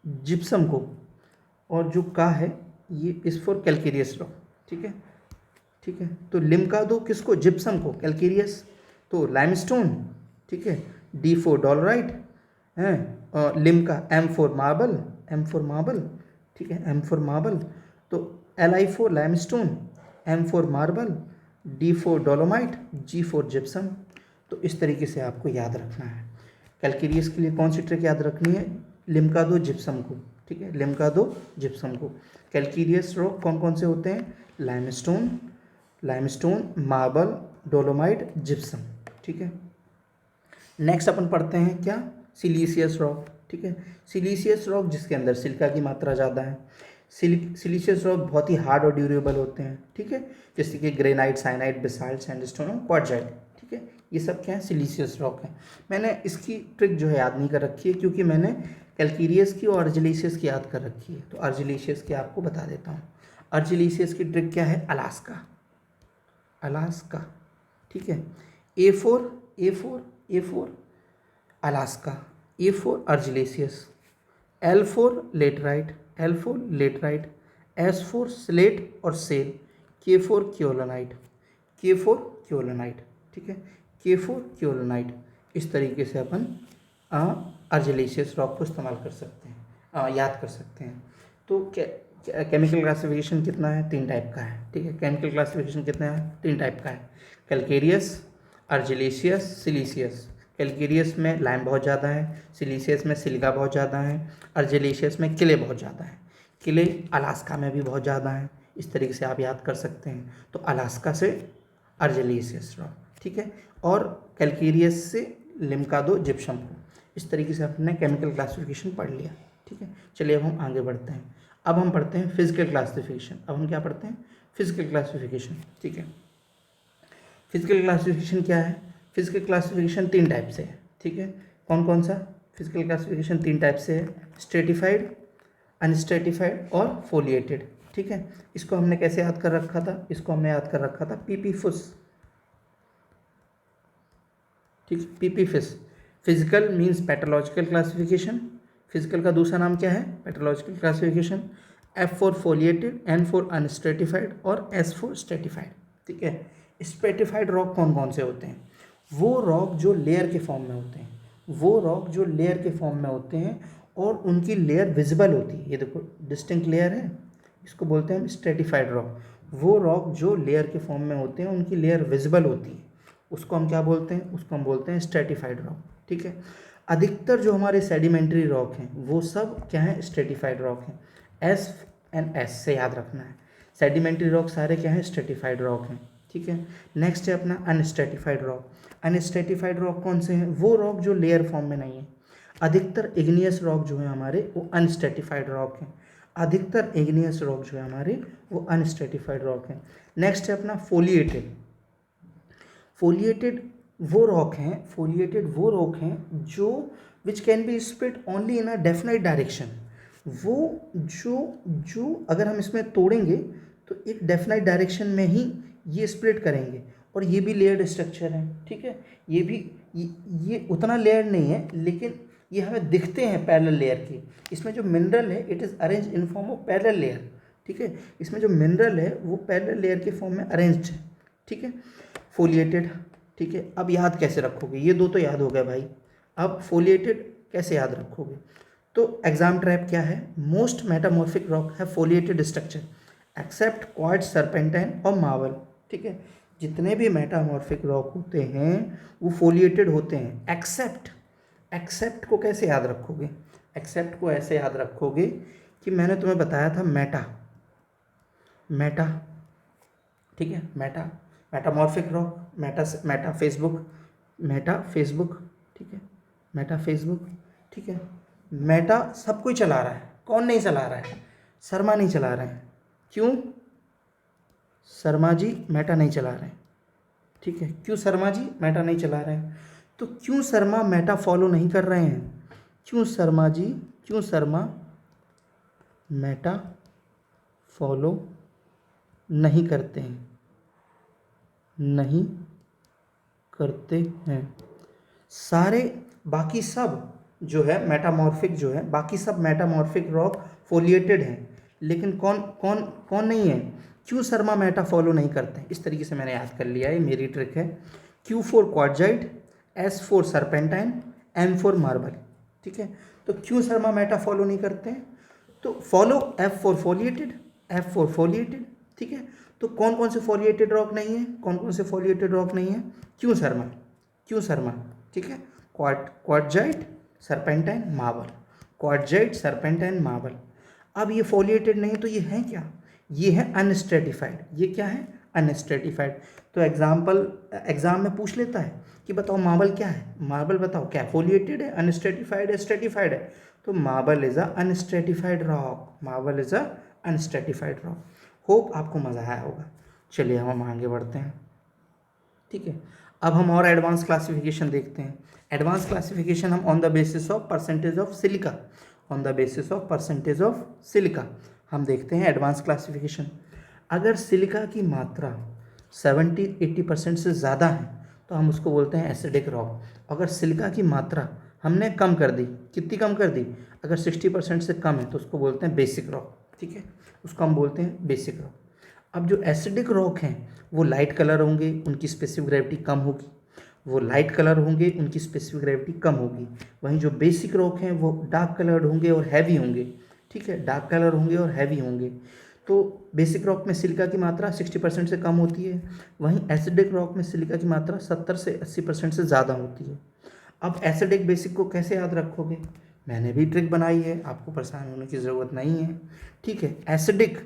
जिप्सम को, और जो का है ये इस फॉर कैलकेरियस रॉक, ठीक है, ठीक है। तो लिम्का दो किसको, जिप्सम को, कैलकेरियस तो लाइमस्टोन, ठीक है, D4 डॉलराइट है, और Limca M4 marble, M4 marble, ठीक है, M4 मार्बल, तो Li4 limestone, M4 marble, D4 dolomite, G4 gypsum. तो इस तरीके से आपको याद रखना है। कैलकेरियस के लिए कौन सी ट्रिक याद रखनी है, लिम्का दो जिप्सम को, ठीक है, लिम्का दो जिप्सम को। कैलकेरियस रॉक कौन कौन से होते हैं, limestone, limestone, marble, dolomite, gypsum, ठीक है। नेक्स्ट अपन पढ़ते हैं क्या, सिलीशियस रॉक, ठीक है। सिलीशियस रॉक जिसके अंदर सिलिका की मात्रा ज़्यादा है। सिलीशियस रॉक बहुत ही हार्ड और ड्यूरेबल होते हैं, ठीक है, जैसे कि ग्रेनाइट, साइनाइट, बेसाल्ट, सैंडस्टोन और क्वार्ट्जाइट, ठीक है, ये सब क्या है, सिलीशियस रॉक है। मैंने इसकी ट्रिक जो है याद नहीं कर रखी है, क्योंकि मैंने कैलकेरियस की और अर्जिलिशियस की याद कर रखी है। तो अर्जिलिशियस की आपको बता देता हूँ। अर्जिलिशियस की ट्रिक क्या है, अलास्का, अलास्का, ठीक है, A4 A4 A4 Alaska, A4 अर्जिलेशियस, L4 laterite, L4 laterite, S4 slate और सेल, K4 क्योलोनाइट, K4 क्योलोनाइट, ठीक है, K4 क्योलोनाइट। इस तरीके से अपन अर्जिलेशियस रॉक को इस्तेमाल कर सकते हैं, याद कर सकते हैं। तो केमिकल क्लासिफिकेशन कितना है, 3 टाइप का है, ठीक है, केमिकल क्लासिफिकेशन कितना है, 3 टाइप का है, कैलकेरियस, अर्जिलेशियस, सिलीशियस। कैलकेरियस में लाइम बहुत ज़्यादा है, सिलीशियस में सिलिका बहुत ज़्यादा है, अर्जिलेशियस में किले बहुत ज़्यादा है, किले अलास्का में भी बहुत ज़्यादा है। इस तरीके से आप याद कर सकते हैं। तो अलास्का से अर्जिलेशियस रॉक, ठीक है, और कैलकेरियस से लिम्का दो जिप्सम को। इस तरीके से आपने केमिकल क्लासिफिकेशन पढ़ लिया, ठीक है। चलिए अब हम आगे बढ़ते हैं। अब हम पढ़ते हैं फिजिकल क्लासिफिकेशन। अब हम क्या पढ़ते हैं, फिजिकल क्लासिफिकेशन, ठीक है। फिजिकल क्लासिफिकेशन क्या है, फिजिकल क्लासिफिकेशन 3 टाइप से है, ठीक है। कौन कौन सा, फिजिकल क्लासिफिकेशन 3 टाइप से है, स्ट्रेटिफाइड, अनस्ट्रेटिफाइड और फोलिएटेड, ठीक है। इसको हमने कैसे याद कर रखा था, इसको हमने याद कर रखा था पीपी फुस, ठीक, पीपी फिस। Physical means pathological classification, physical का दूसरा नाम क्या है, pathological classification. F4 foliated, N4 अनस्ट्रेटिफाइड और S4 स्ट्रेटिफाइड, ठीक है। स्ट्रेटिफाइड रॉक कौन कौन से होते हैं, वो रॉक जो लेयर के फॉर्म में होते हैं, वो रॉक जो लेयर के फॉर्म में होते हैं और उनकी लेयर विजिबल होती है। ये देखो डिस्टिंक्ट लेयर है, इसको बोलते हैं हम स्ट्रेटिफाइड रॉक। वो रॉक जो लेयर के फॉर्म में होते हैं, उनकी लेयर विजिबल होती है, उसको हम क्या बोलते हैं, उसको हम बोलते हैं स्ट्रेटिफाइड रॉक, ठीक है। अधिकतर जो हमारे सेडिमेंट्री रॉक हैं वो सब क्या है, स्ट्रेटिफाइड रॉक हैं। S एंड S से याद रखना है। सेडिमेंट्री रॉक सारे क्या हैं, स्ट्रेटिफाइड रॉक हैं, ठीक है। नेक्स्ट है अपना अनस्ट्रेटिफाइड रॉक। अनस्ट्रेटिफाइड रॉक कौन से हैं, वो रॉक जो लेयर फॉर्म में नहीं है। अधिकतर इग्नियस रॉक जो है हमारे वो अनस्ट्रेटिफाइड रॉक हैं। अधिकतर इग्नियस रॉक जो है हमारे वो अनस्ट्रेटिफाइड रॉक हैं। नेक्स्ट है अपना फोलिएटेड। फोलिएटेड वो रॉक हैं, फोलिएटेड वो रॉक हैं जो which can be split only in a definite direction. वो जो जो अगर हम इसमें तोड़ेंगे तो एक डेफिनाइट डायरेक्शन में ही ये स्प्लिट करेंगे, और ये भी लेयर्ड स्ट्रक्चर है, ठीक है। ये भी ये उतना लेयर नहीं है, लेकिन ये हमें दिखते हैं पैरेलल लेयर की। इसमें जो मिनरल है it is arrange in form of parallel layer, ठीक है। इसमें जो मिनरल है वो पैरेलल लेयर के फॉर्म में अरेंज्ड है, ठीक है। फोलिएटेड, ठीक है। अब याद कैसे रखोगे, ये दो तो याद हो गए भाई, अब फोलिएटेड कैसे याद रखोगे। तो एग्जाम ट्रैप क्या है, मोस्ट मेटामॉर्फिक रॉक है foliated structure except quartz, serpentine और मार्बल, ठीक है। जितने भी मेटामॉर्फिक रॉक होते हैं वो फोलिएटेड होते हैं, एक्सेप्ट। एक्सेप्ट को कैसे याद रखोगे, एक्सेप्ट को ऐसे याद रखोगे कि मैंने तुम्हें बताया था मेटा, मेटा, ठीक है, Meta, metamorphic rock, Meta Facebook, Meta Facebook, ठीक है, मेटा फेसबुक, ठीक है। मेटा सब कोई चला रहा है, कौन नहीं चला रहा है, शर्मा नहीं चला रहे हैं, क्यों, शर्मा जी मेटा नहीं चला रहे हैं, ठीक है। क्यों शर्मा जी मेटा नहीं चला रहे हैं, तो क्यों शर्मा मेटा फॉलो नहीं कर रहे हैं? क्यों शर्मा जी, क्यों शर्मा मेटा फॉलो नहीं करते हैं, नहीं करते हैं? सारे बाकी सब जो है मेटामॉर्फिक जो है, बाकी सब मेटामॉर्फिक रॉक फोलिएटेड हैं, लेकिन कौन कौन कौन नहीं है? क्यों शर्मा मेटा फॉलो नहीं करते हैं? इस तरीके से मैंने याद कर लिया है, मेरी ट्रिक है। Q for quartzite, S for serpentine, M for marble. ठीक है, तो क्यों शर्मा मेटा फॉलो नहीं करते हैं? तो follow F for foliated, F for foliated. ठीक है, तो कौन कौन से फोलिएटेड रॉक नहीं है, कौन कौन से फोलिएटेड रॉक नहीं है? क्यों शर्मा, क्यों शर्मा। ठीक है, quartzite, serpentine, marble, quartzite, serpentine, marble. अब ये फोलिएटेड नहीं तो ये है क्या? ये है अनस्ट्रेटिफाइड। ये क्या है? अनस्ट्रेटिफाइड। तो एग्जाम में पूछ लेता है कि बताओ मार्बल क्या है, मार्बल बताओ क्या फोलिएटेड है, अनस्ट्रेटिफाइड है, स्ट्रेटिफाइड है? तो marble is a unstratified rock, marble is a unstratified rock. Hope आपको मज़ा आया होगा। चलिए हम आगे बढ़ते हैं। ठीक है, अब हम और एडवांस क्लासिफिकेशन देखते हैं। एडवांस क्लासिफिकेशन हम on the basis of percentage of silica, on the basis of percentage of silica हम देखते हैं एडवांस क्लासिफिकेशन। अगर सिलिका की मात्रा 70-80% से ज़्यादा है तो हम उसको बोलते हैं एसिडिक रॉक। अगर सिलिका की मात्रा हमने कम कर दी, कितनी कम कर दी? अगर 60% से कम है तो उसको बोलते हैं बेसिक रॉक। ठीक है, उसको हम बोलते हैं बेसिक रॉक। अब जो एसिडिक रॉक हैं वो लाइट कलर होंगे, उनकी स्पेसिफिक ग्रेविटी कम होगी। वो लाइट कलर होंगे, उनकी स्पेसिफिक ग्रेविटी कम होगी। वहीं जो बेसिक रॉक हैं वो डार्क कलर्ड होंगे और हैवी होंगे। ठीक है, डार्क कलर होंगे और हैवी होंगे। तो बेसिक रॉक में सिलिका की मात्रा 60% से कम होती है, वहीं एसिडिक रॉक में सिलिका की मात्रा 70 से 80% से ज़्यादा होती है। अब एसिडिक बेसिक को कैसे याद रखोगे? मैंने भी ट्रिक बनाई है, आपको परेशान होने की ज़रूरत नहीं है। ठीक है, एसिडिक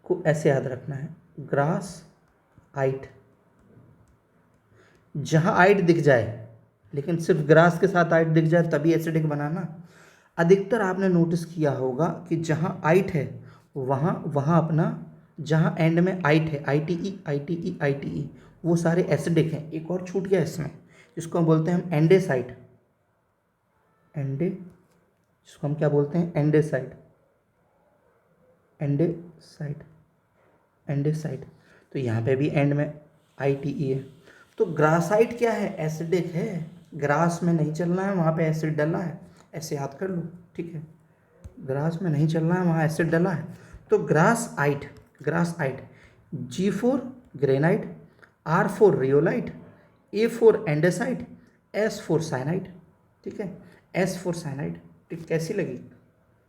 को ऐसे याद रखना है, ग्रास आइट। जहाँ आइट दिख जाए, लेकिन सिर्फ ग्रास के साथ आइट दिख जाए तभी एसिडिक बनाना। अधिकतर आपने नोटिस किया होगा कि जहाँ आइट है वहाँ वहाँ अपना, जहाँ एंड में आइट है, I T E I T E I T E, वो सारे एसिडिक हैं। एक और छूट गया इसमें, जिसको हम बोलते हैं हम एंडेसाइट, एंडे, जिसको हम क्या बोलते हैं? Andesite, andesite, andesite. तो यहाँ पे भी एंड में आई टी ई है। तो ग्रासाइट क्या है? एसिडिक है। ग्रास में नहीं चलना है, वहाँ पे एसिड डला है, ऐसे याद कर लो। ठीक है, ग्रास में नहीं चलना है, वहाँ एसिड डला है। तो ग्रास आइट, ग्रास आइट। G for granite, R for rhyolite, A for andesite, S for syenite. ठीक है, एस फॉर साइनाइट। ठीक, कैसी लगी?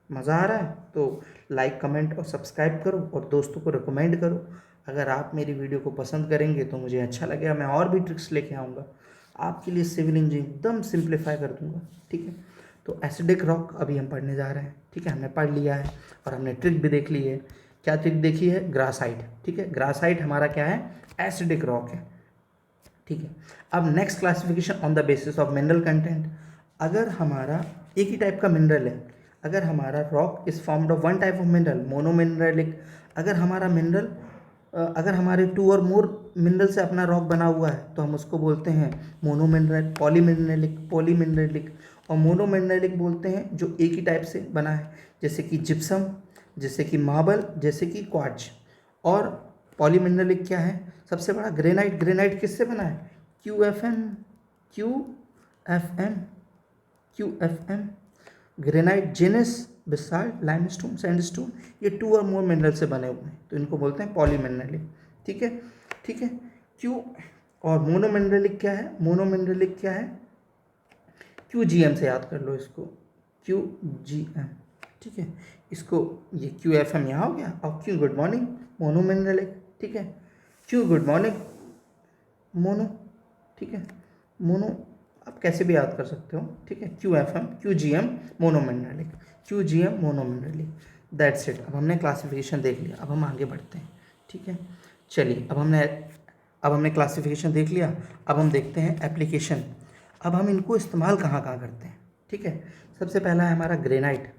मज़ा आ रहा है? तो लाइक, कमेंट और सब्सक्राइब करो और दोस्तों को रिकमेंड करो। अगर आप मेरी वीडियो को पसंद करेंगे तो मुझे अच्छा लगेगा, मैं और भी ट्रिक्स लेके आऊँगा आपके लिए, सिविल इंजीनियरिंग एकदम सिंप्लीफाई कर दूँगा। ठीक है, तो एसिडिक रॉक अभी हम पढ़ने जा रहे हैं। ठीक है, हमने पढ़ लिया है और हमने ट्रिक भी देख ली है। क्या ट्रिक देखी है? ग्रासाइट। ठीक है, ग्रासाइट हमारा क्या है? एसिडिक रॉक है। ठीक है, अब next classification on the basis of mineral content. अगर हमारा एक ही टाइप का मिनरल है, अगर हमारा rock is formed of one type of mineral, monomineralic, अगर हमारा मिनरल, अगर हमारे 2 और मोर मिनरल से अपना रॉक बना हुआ है तो हम उसको बोलते हैं मोनोमिनरल, पॉलीमिनरलिक, पॉलीमिनरलिक। और मोनोमिनरलिक बोलते हैं जो एक ही टाइप से बना है, जैसे कि जिप्सम, जैसे कि मार्बल, जैसे कि क्वार्ट्ज। और पॉलीमिनरलिक क्या है? सबसे बड़ा ग्रेनाइट। ग्रेनाइट किससे बना है? Q F M, Q F M, Q F M. Granite gneiss, basalt, limestone, sandstone, ये 2 और मोर मिनरल से बने हुए हैं, तो इनको बोलते हैं पॉलीमिनरलिक। ठीक है, ठीक है। क्यू और मोनोमिनरलिक क्या है? मोनोमिनरलिक क्या है? क्यू जी एम से याद कर लो इसको, क्यू जी एम। ठीक है, इसको, ये क्यू एफ एम यहाँ हो गया, और क्यू गुड मॉर्निंग, मोनोमिनरलिक। ठीक है, क्यू गुड मॉर्निंग, मोनो। ठीक है, मोनो आप कैसे भी याद कर सकते हो। ठीक है, Q F M, Q G M, monomineralic, Q G M, monomineralic. That's it. अब हमने क्लासिफिकेशन देख लिया, अब हम आगे बढ़ते हैं। ठीक है, चलिए, अब हमने क्लासिफिकेशन देख लिया, अब हम देखते हैं एप्लीकेशन। अब हम इनको इस्तेमाल कहाँ कहाँ करते हैं। ठीक है, सबसे पहला है हमारा ग्रेनाइट।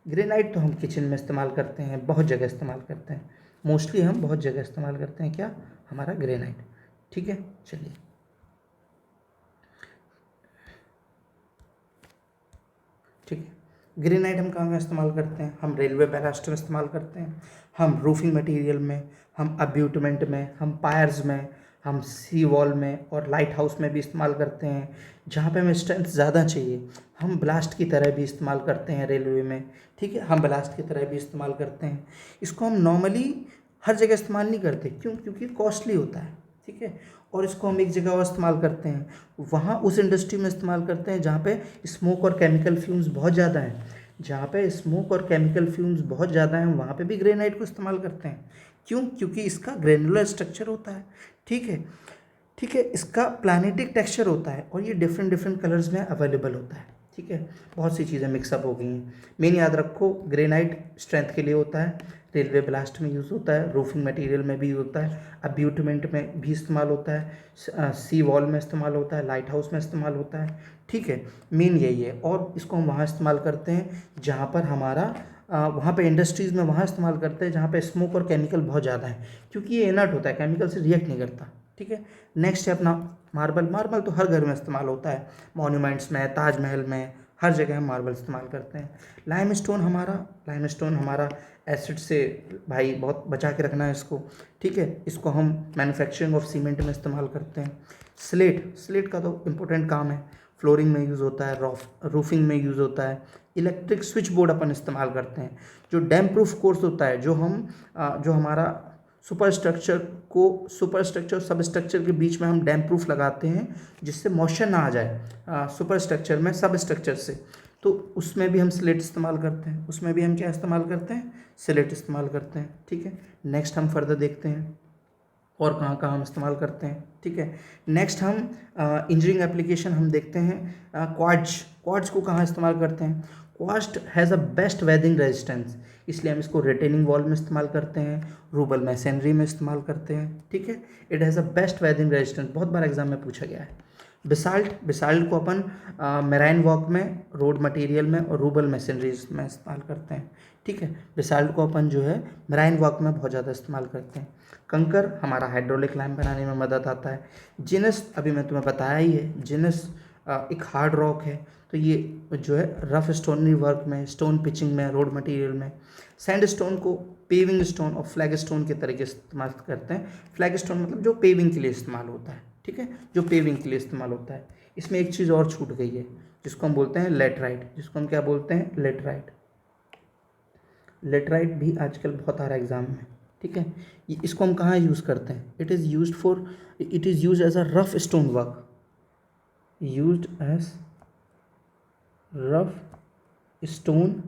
ग्रेनाइट तो हम किचन में इस्तेमाल करते हैं, बहुत जगह इस्तेमाल करते हैं, मोस्टली हम बहुत जगह इस्तेमाल करते हैं क्या? हमारा ग्रेनाइट। ठीक है, चलिए, ठीक है। ग्रेनाइट हम कहाँ इस्तेमाल करते हैं? हम रेलवे बैलास्ट में इस्तेमाल करते हैं, हम रूफिंग मटेरियल में, हम अब्यूटमेंट में, हम पायर्स में, हम सी वॉल में और लाइट हाउस में भी इस्तेमाल करते हैं। जहाँ पे हमें स्ट्रेंथ ज़्यादा चाहिए हम ब्लास्ट की तरह भी इस्तेमाल करते हैं रेलवे में, ठीक है, हम ब्लास्ट की तरह भी इस्तेमाल करते हैं। इसको हम नॉर्मली हर जगह इस्तेमाल नहीं करते, क्यों? क्योंकि कॉस्टली होता है, ठीक है। और इसको हम एक जगह और इस्तेमाल करते हैं, वहाँ उस इंडस्ट्री में इस्तेमाल करते हैं जहाँ पे स्मोक और केमिकल फ्यूम्स बहुत ज़्यादा हैं। जहाँ पे स्मोक और केमिकल फ्यूम्स बहुत ज़्यादा हैं वहाँ पे भी ग्रेनाइट को इस्तेमाल करते हैं। क्यों? क्योंकि इसका ग्रेनुलर स्ट्रक्चर होता है, ठीक है, ठीक है, इसका प्लानेटिक टेक्सचर होता है और ये डिफरेंट डिफरेंट कलर्स में अवेलेबल होता है, ठीक है। बहुत सी चीज़ें मिक्सअप हो गई हैं। मेन याद रखो, ग्रेनाइट स्ट्रेंथ के लिए होता है, रेलवे ब्लास्ट में यूज़ होता है, रूफिंग मटेरियल में भी होता है, अब्यूटमेंट में भी इस्तेमाल होता है, सी वॉल में इस्तेमाल होता है, लाइट हाउस में इस्तेमाल होता है, ठीक है। मेन यही है। और इसको हम वहाँ इस्तेमाल करते हैं जहाँ पर हमारा वहाँ पे इंडस्ट्रीज़ में वहाँ इस्तेमाल करते हैं जहाँ पे स्मोक और केमिकल बहुत ज़्यादा है, क्योंकि ये इनर्ट होता है, केमिकल से रिएक्ट नहीं करता, ठीक है। नेक्स्ट है अपना मार्बल। मार्बल तो हर घर में इस्तेमाल होता है, मॉन्यूमेंट्स में, ताजमहल में, हर जगह हम मार्बल इस्तेमाल करते हैं। लाइमस्टोन हमारा एसिड से भाई बहुत बचा के रखना है इसको, ठीक है। इसको हम मैन्युफैक्चरिंग ऑफ सीमेंट में इस्तेमाल करते हैं। स्लेट का तो इम्पोर्टेंट काम है, फ्लोरिंग में यूज़ होता है, रूफिंग में यूज़ होता है। इलेक्ट्रिक स्विच बोर्ड अपन इस्तेमाल करते हैं। जो डैम प्रूफ कोर्स होता है, जो हमारा सुपर स्ट्रक्चर सब स्ट्रक्चर के बीच में हम डैम प्रूफ लगाते हैं जिससे मॉइस्चर ना आ जाए सुपर स्ट्रक्चर में सब स्ट्रक्चर से, तो उसमें भी हम स्लेट इस्तेमाल करते हैं। उसमें भी हम क्या इस्तेमाल करते हैं? स्लेट इस्तेमाल करते हैं, ठीक है। नेक्स्ट हम फर्दर देखते हैं और कहाँ कहाँ हम इस्तेमाल करते हैं, ठीक है। नेक्स्ट हम इंजीनियरिंग एप्लीकेशन हम देखते हैं। क्वार्ट्ज को कहाँ इस्तेमाल करते हैं? Quartz has a best weeding resistance, इसलिए हम इसको रिटेनिंग वॉल में इस्तेमाल करते हैं, रूबल मैसनरी में इस्तेमाल करते हैं, ठीक है। It has a best weeding resistance, बहुत बार एग्जाम में पूछा गया है। बिसाल्ट को अपन मेराइन वॉक में, रोड मटेरियल में और रूबल मैसनरीज में इस्तेमाल करते हैं, ठीक है। बिसाल्ट को अपन जो है मेराइन वॉक में बहुत ज़्यादा इस्तेमाल करते हैं। कंकर हमारा हाइड्रोलिक लैम्प बनाने में मदद आता है। जिनस अभी मैं तुम्हें बताया ही है, जिनस एक हार्ड रॉक है, तो ये जो है रफ स्टोनरी वर्क में, स्टोन पिचिंग में, रोड मटेरियल में। सैंड स्टोन को पेविंग स्टोन और फ्लैग स्टोन के तरीके से इस्तेमाल करते हैं। फ्लैग स्टोन मतलब जो पेविंग के लिए इस्तेमाल होता है, ठीक है, जो पेविंग के लिए इस्तेमाल होता है। इसमें एक चीज़ और छूट गई है जिसको हम बोलते हैं लेटराइट, जिसको हम क्या बोलते हैं? लेटराइट। लेटराइट भी आजकल बहुत आ रहा है एग्जाम में, ठीक है। इसको हम कहाँ यूज़ करते हैं? It is use as a rough stone work, used as rough stone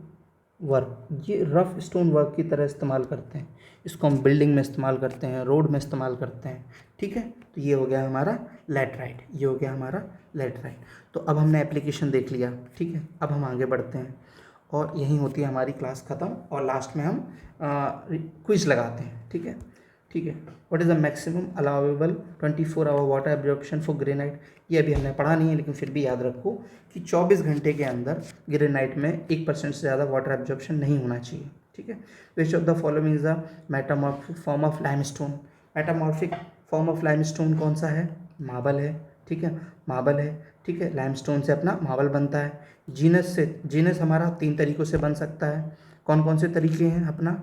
work. ये रफ स्टोन वर्क की तरह इस्तेमाल करते हैं। इसको हम बिल्डिंग में इस्तेमाल करते हैं, रोड में इस्तेमाल करते हैं, ठीक है। तो ये हो गया हमारा लैटराइट, ये हो गया हमारा लैटराइट। तो अब हमने एप्लीकेशन देख लिया, ठीक है। अब हम आगे बढ़ते हैं और यहीं होती है हमारी क्लास ख़त्म और लास्ट में हम क्विज लगाते हैं, ठीक है, ठीक है। What is the maximum allowable 24 hour water absorption for granite? ये अभी हमने पढ़ा नहीं है, लेकिन फिर भी याद रखो कि 24 घंटे के अंदर ग्रेनाइट में 1% से ज़्यादा वाटर एब्जॉर्प्शन नहीं होना चाहिए, ठीक है। Which of the following is the metamorphic form of limestone? Metamorphic form of limestone कौन सा है? मार्बल है, ठीक है, मार्बल है, ठीक है। लाइमस्टोन से अपना मार्बल बनता है। जीनस हमारा 3 तरीक़ों से बन सकता है। कौन कौन से तरीके हैं अपना?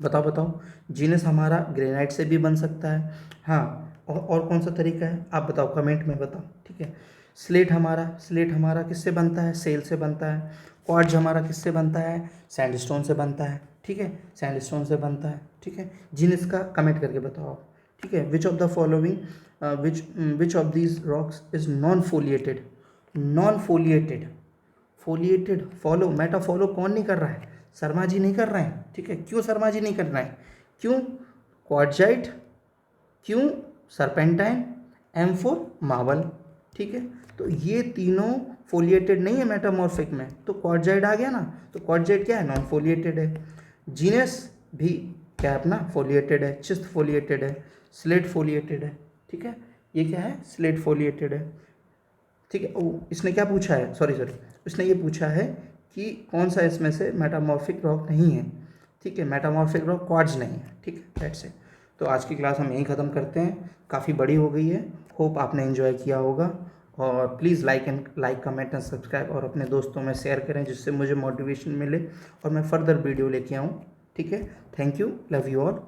बताओ। जीनस हमारा ग्रेनाइट से भी बन सकता है, हाँ। और कौन सा तरीका है आप बताओ, कमेंट में बताओ, ठीक है। स्लेट हमारा किससे बनता है? सेल से बनता है। क्वार्ट्ज हमारा किससे बनता है? सैंडस्टोन से बनता है, ठीक है, सैंडस्टोन से बनता है, ठीक है। जीनस का कमेंट करके बताओ आप, ठीक है। Which of the following which of these rocks is non foliated? Non foliated follow, Meta follow कौन नहीं कर रहा है? शर्मा जी नहीं कर रहे हैं, ठीक है। क्यों शर्मा जी नहीं कर रहे हैं? क्यों? क्वार्टजाइट, क्यों सरपेंटाइन, M4 मार्बल, ठीक है। तो ये तीनों फोलिएटेड नहीं है मेटामॉर्फिक में, तो क्वार्टजाइट आ गया ना। तो क्वार्टजाइट क्या है? नॉन फोलिएटेड है। जीनस भी क्या है अपना? फोलिएटेड है। चिस्ट फोलिएटेड है। स्लेट फोलिएटेड है, ठीक है। ये क्या है? स्लेट फोलिएटेड है, ठीक है। इसने क्या पूछा है? सॉरी, इसने ये पूछा है कि कौन सा इसमें से मेटामॉर्फिक रॉक नहीं है, ठीक है। मेटामॉर्फिक रॉक क्वार्ट्ज नहीं है, ठीक है, दैट्स इट। तो आज की क्लास हम यहीं ख़त्म करते हैं, काफ़ी बड़ी हो गई है। होप आपने एंजॉय किया होगा और please like comment and subscribe और अपने दोस्तों में शेयर करें जिससे मुझे मोटिवेशन मिले और मैं फर्दर वीडियो लेके आऊँ। ठीक है, thank you, love you all.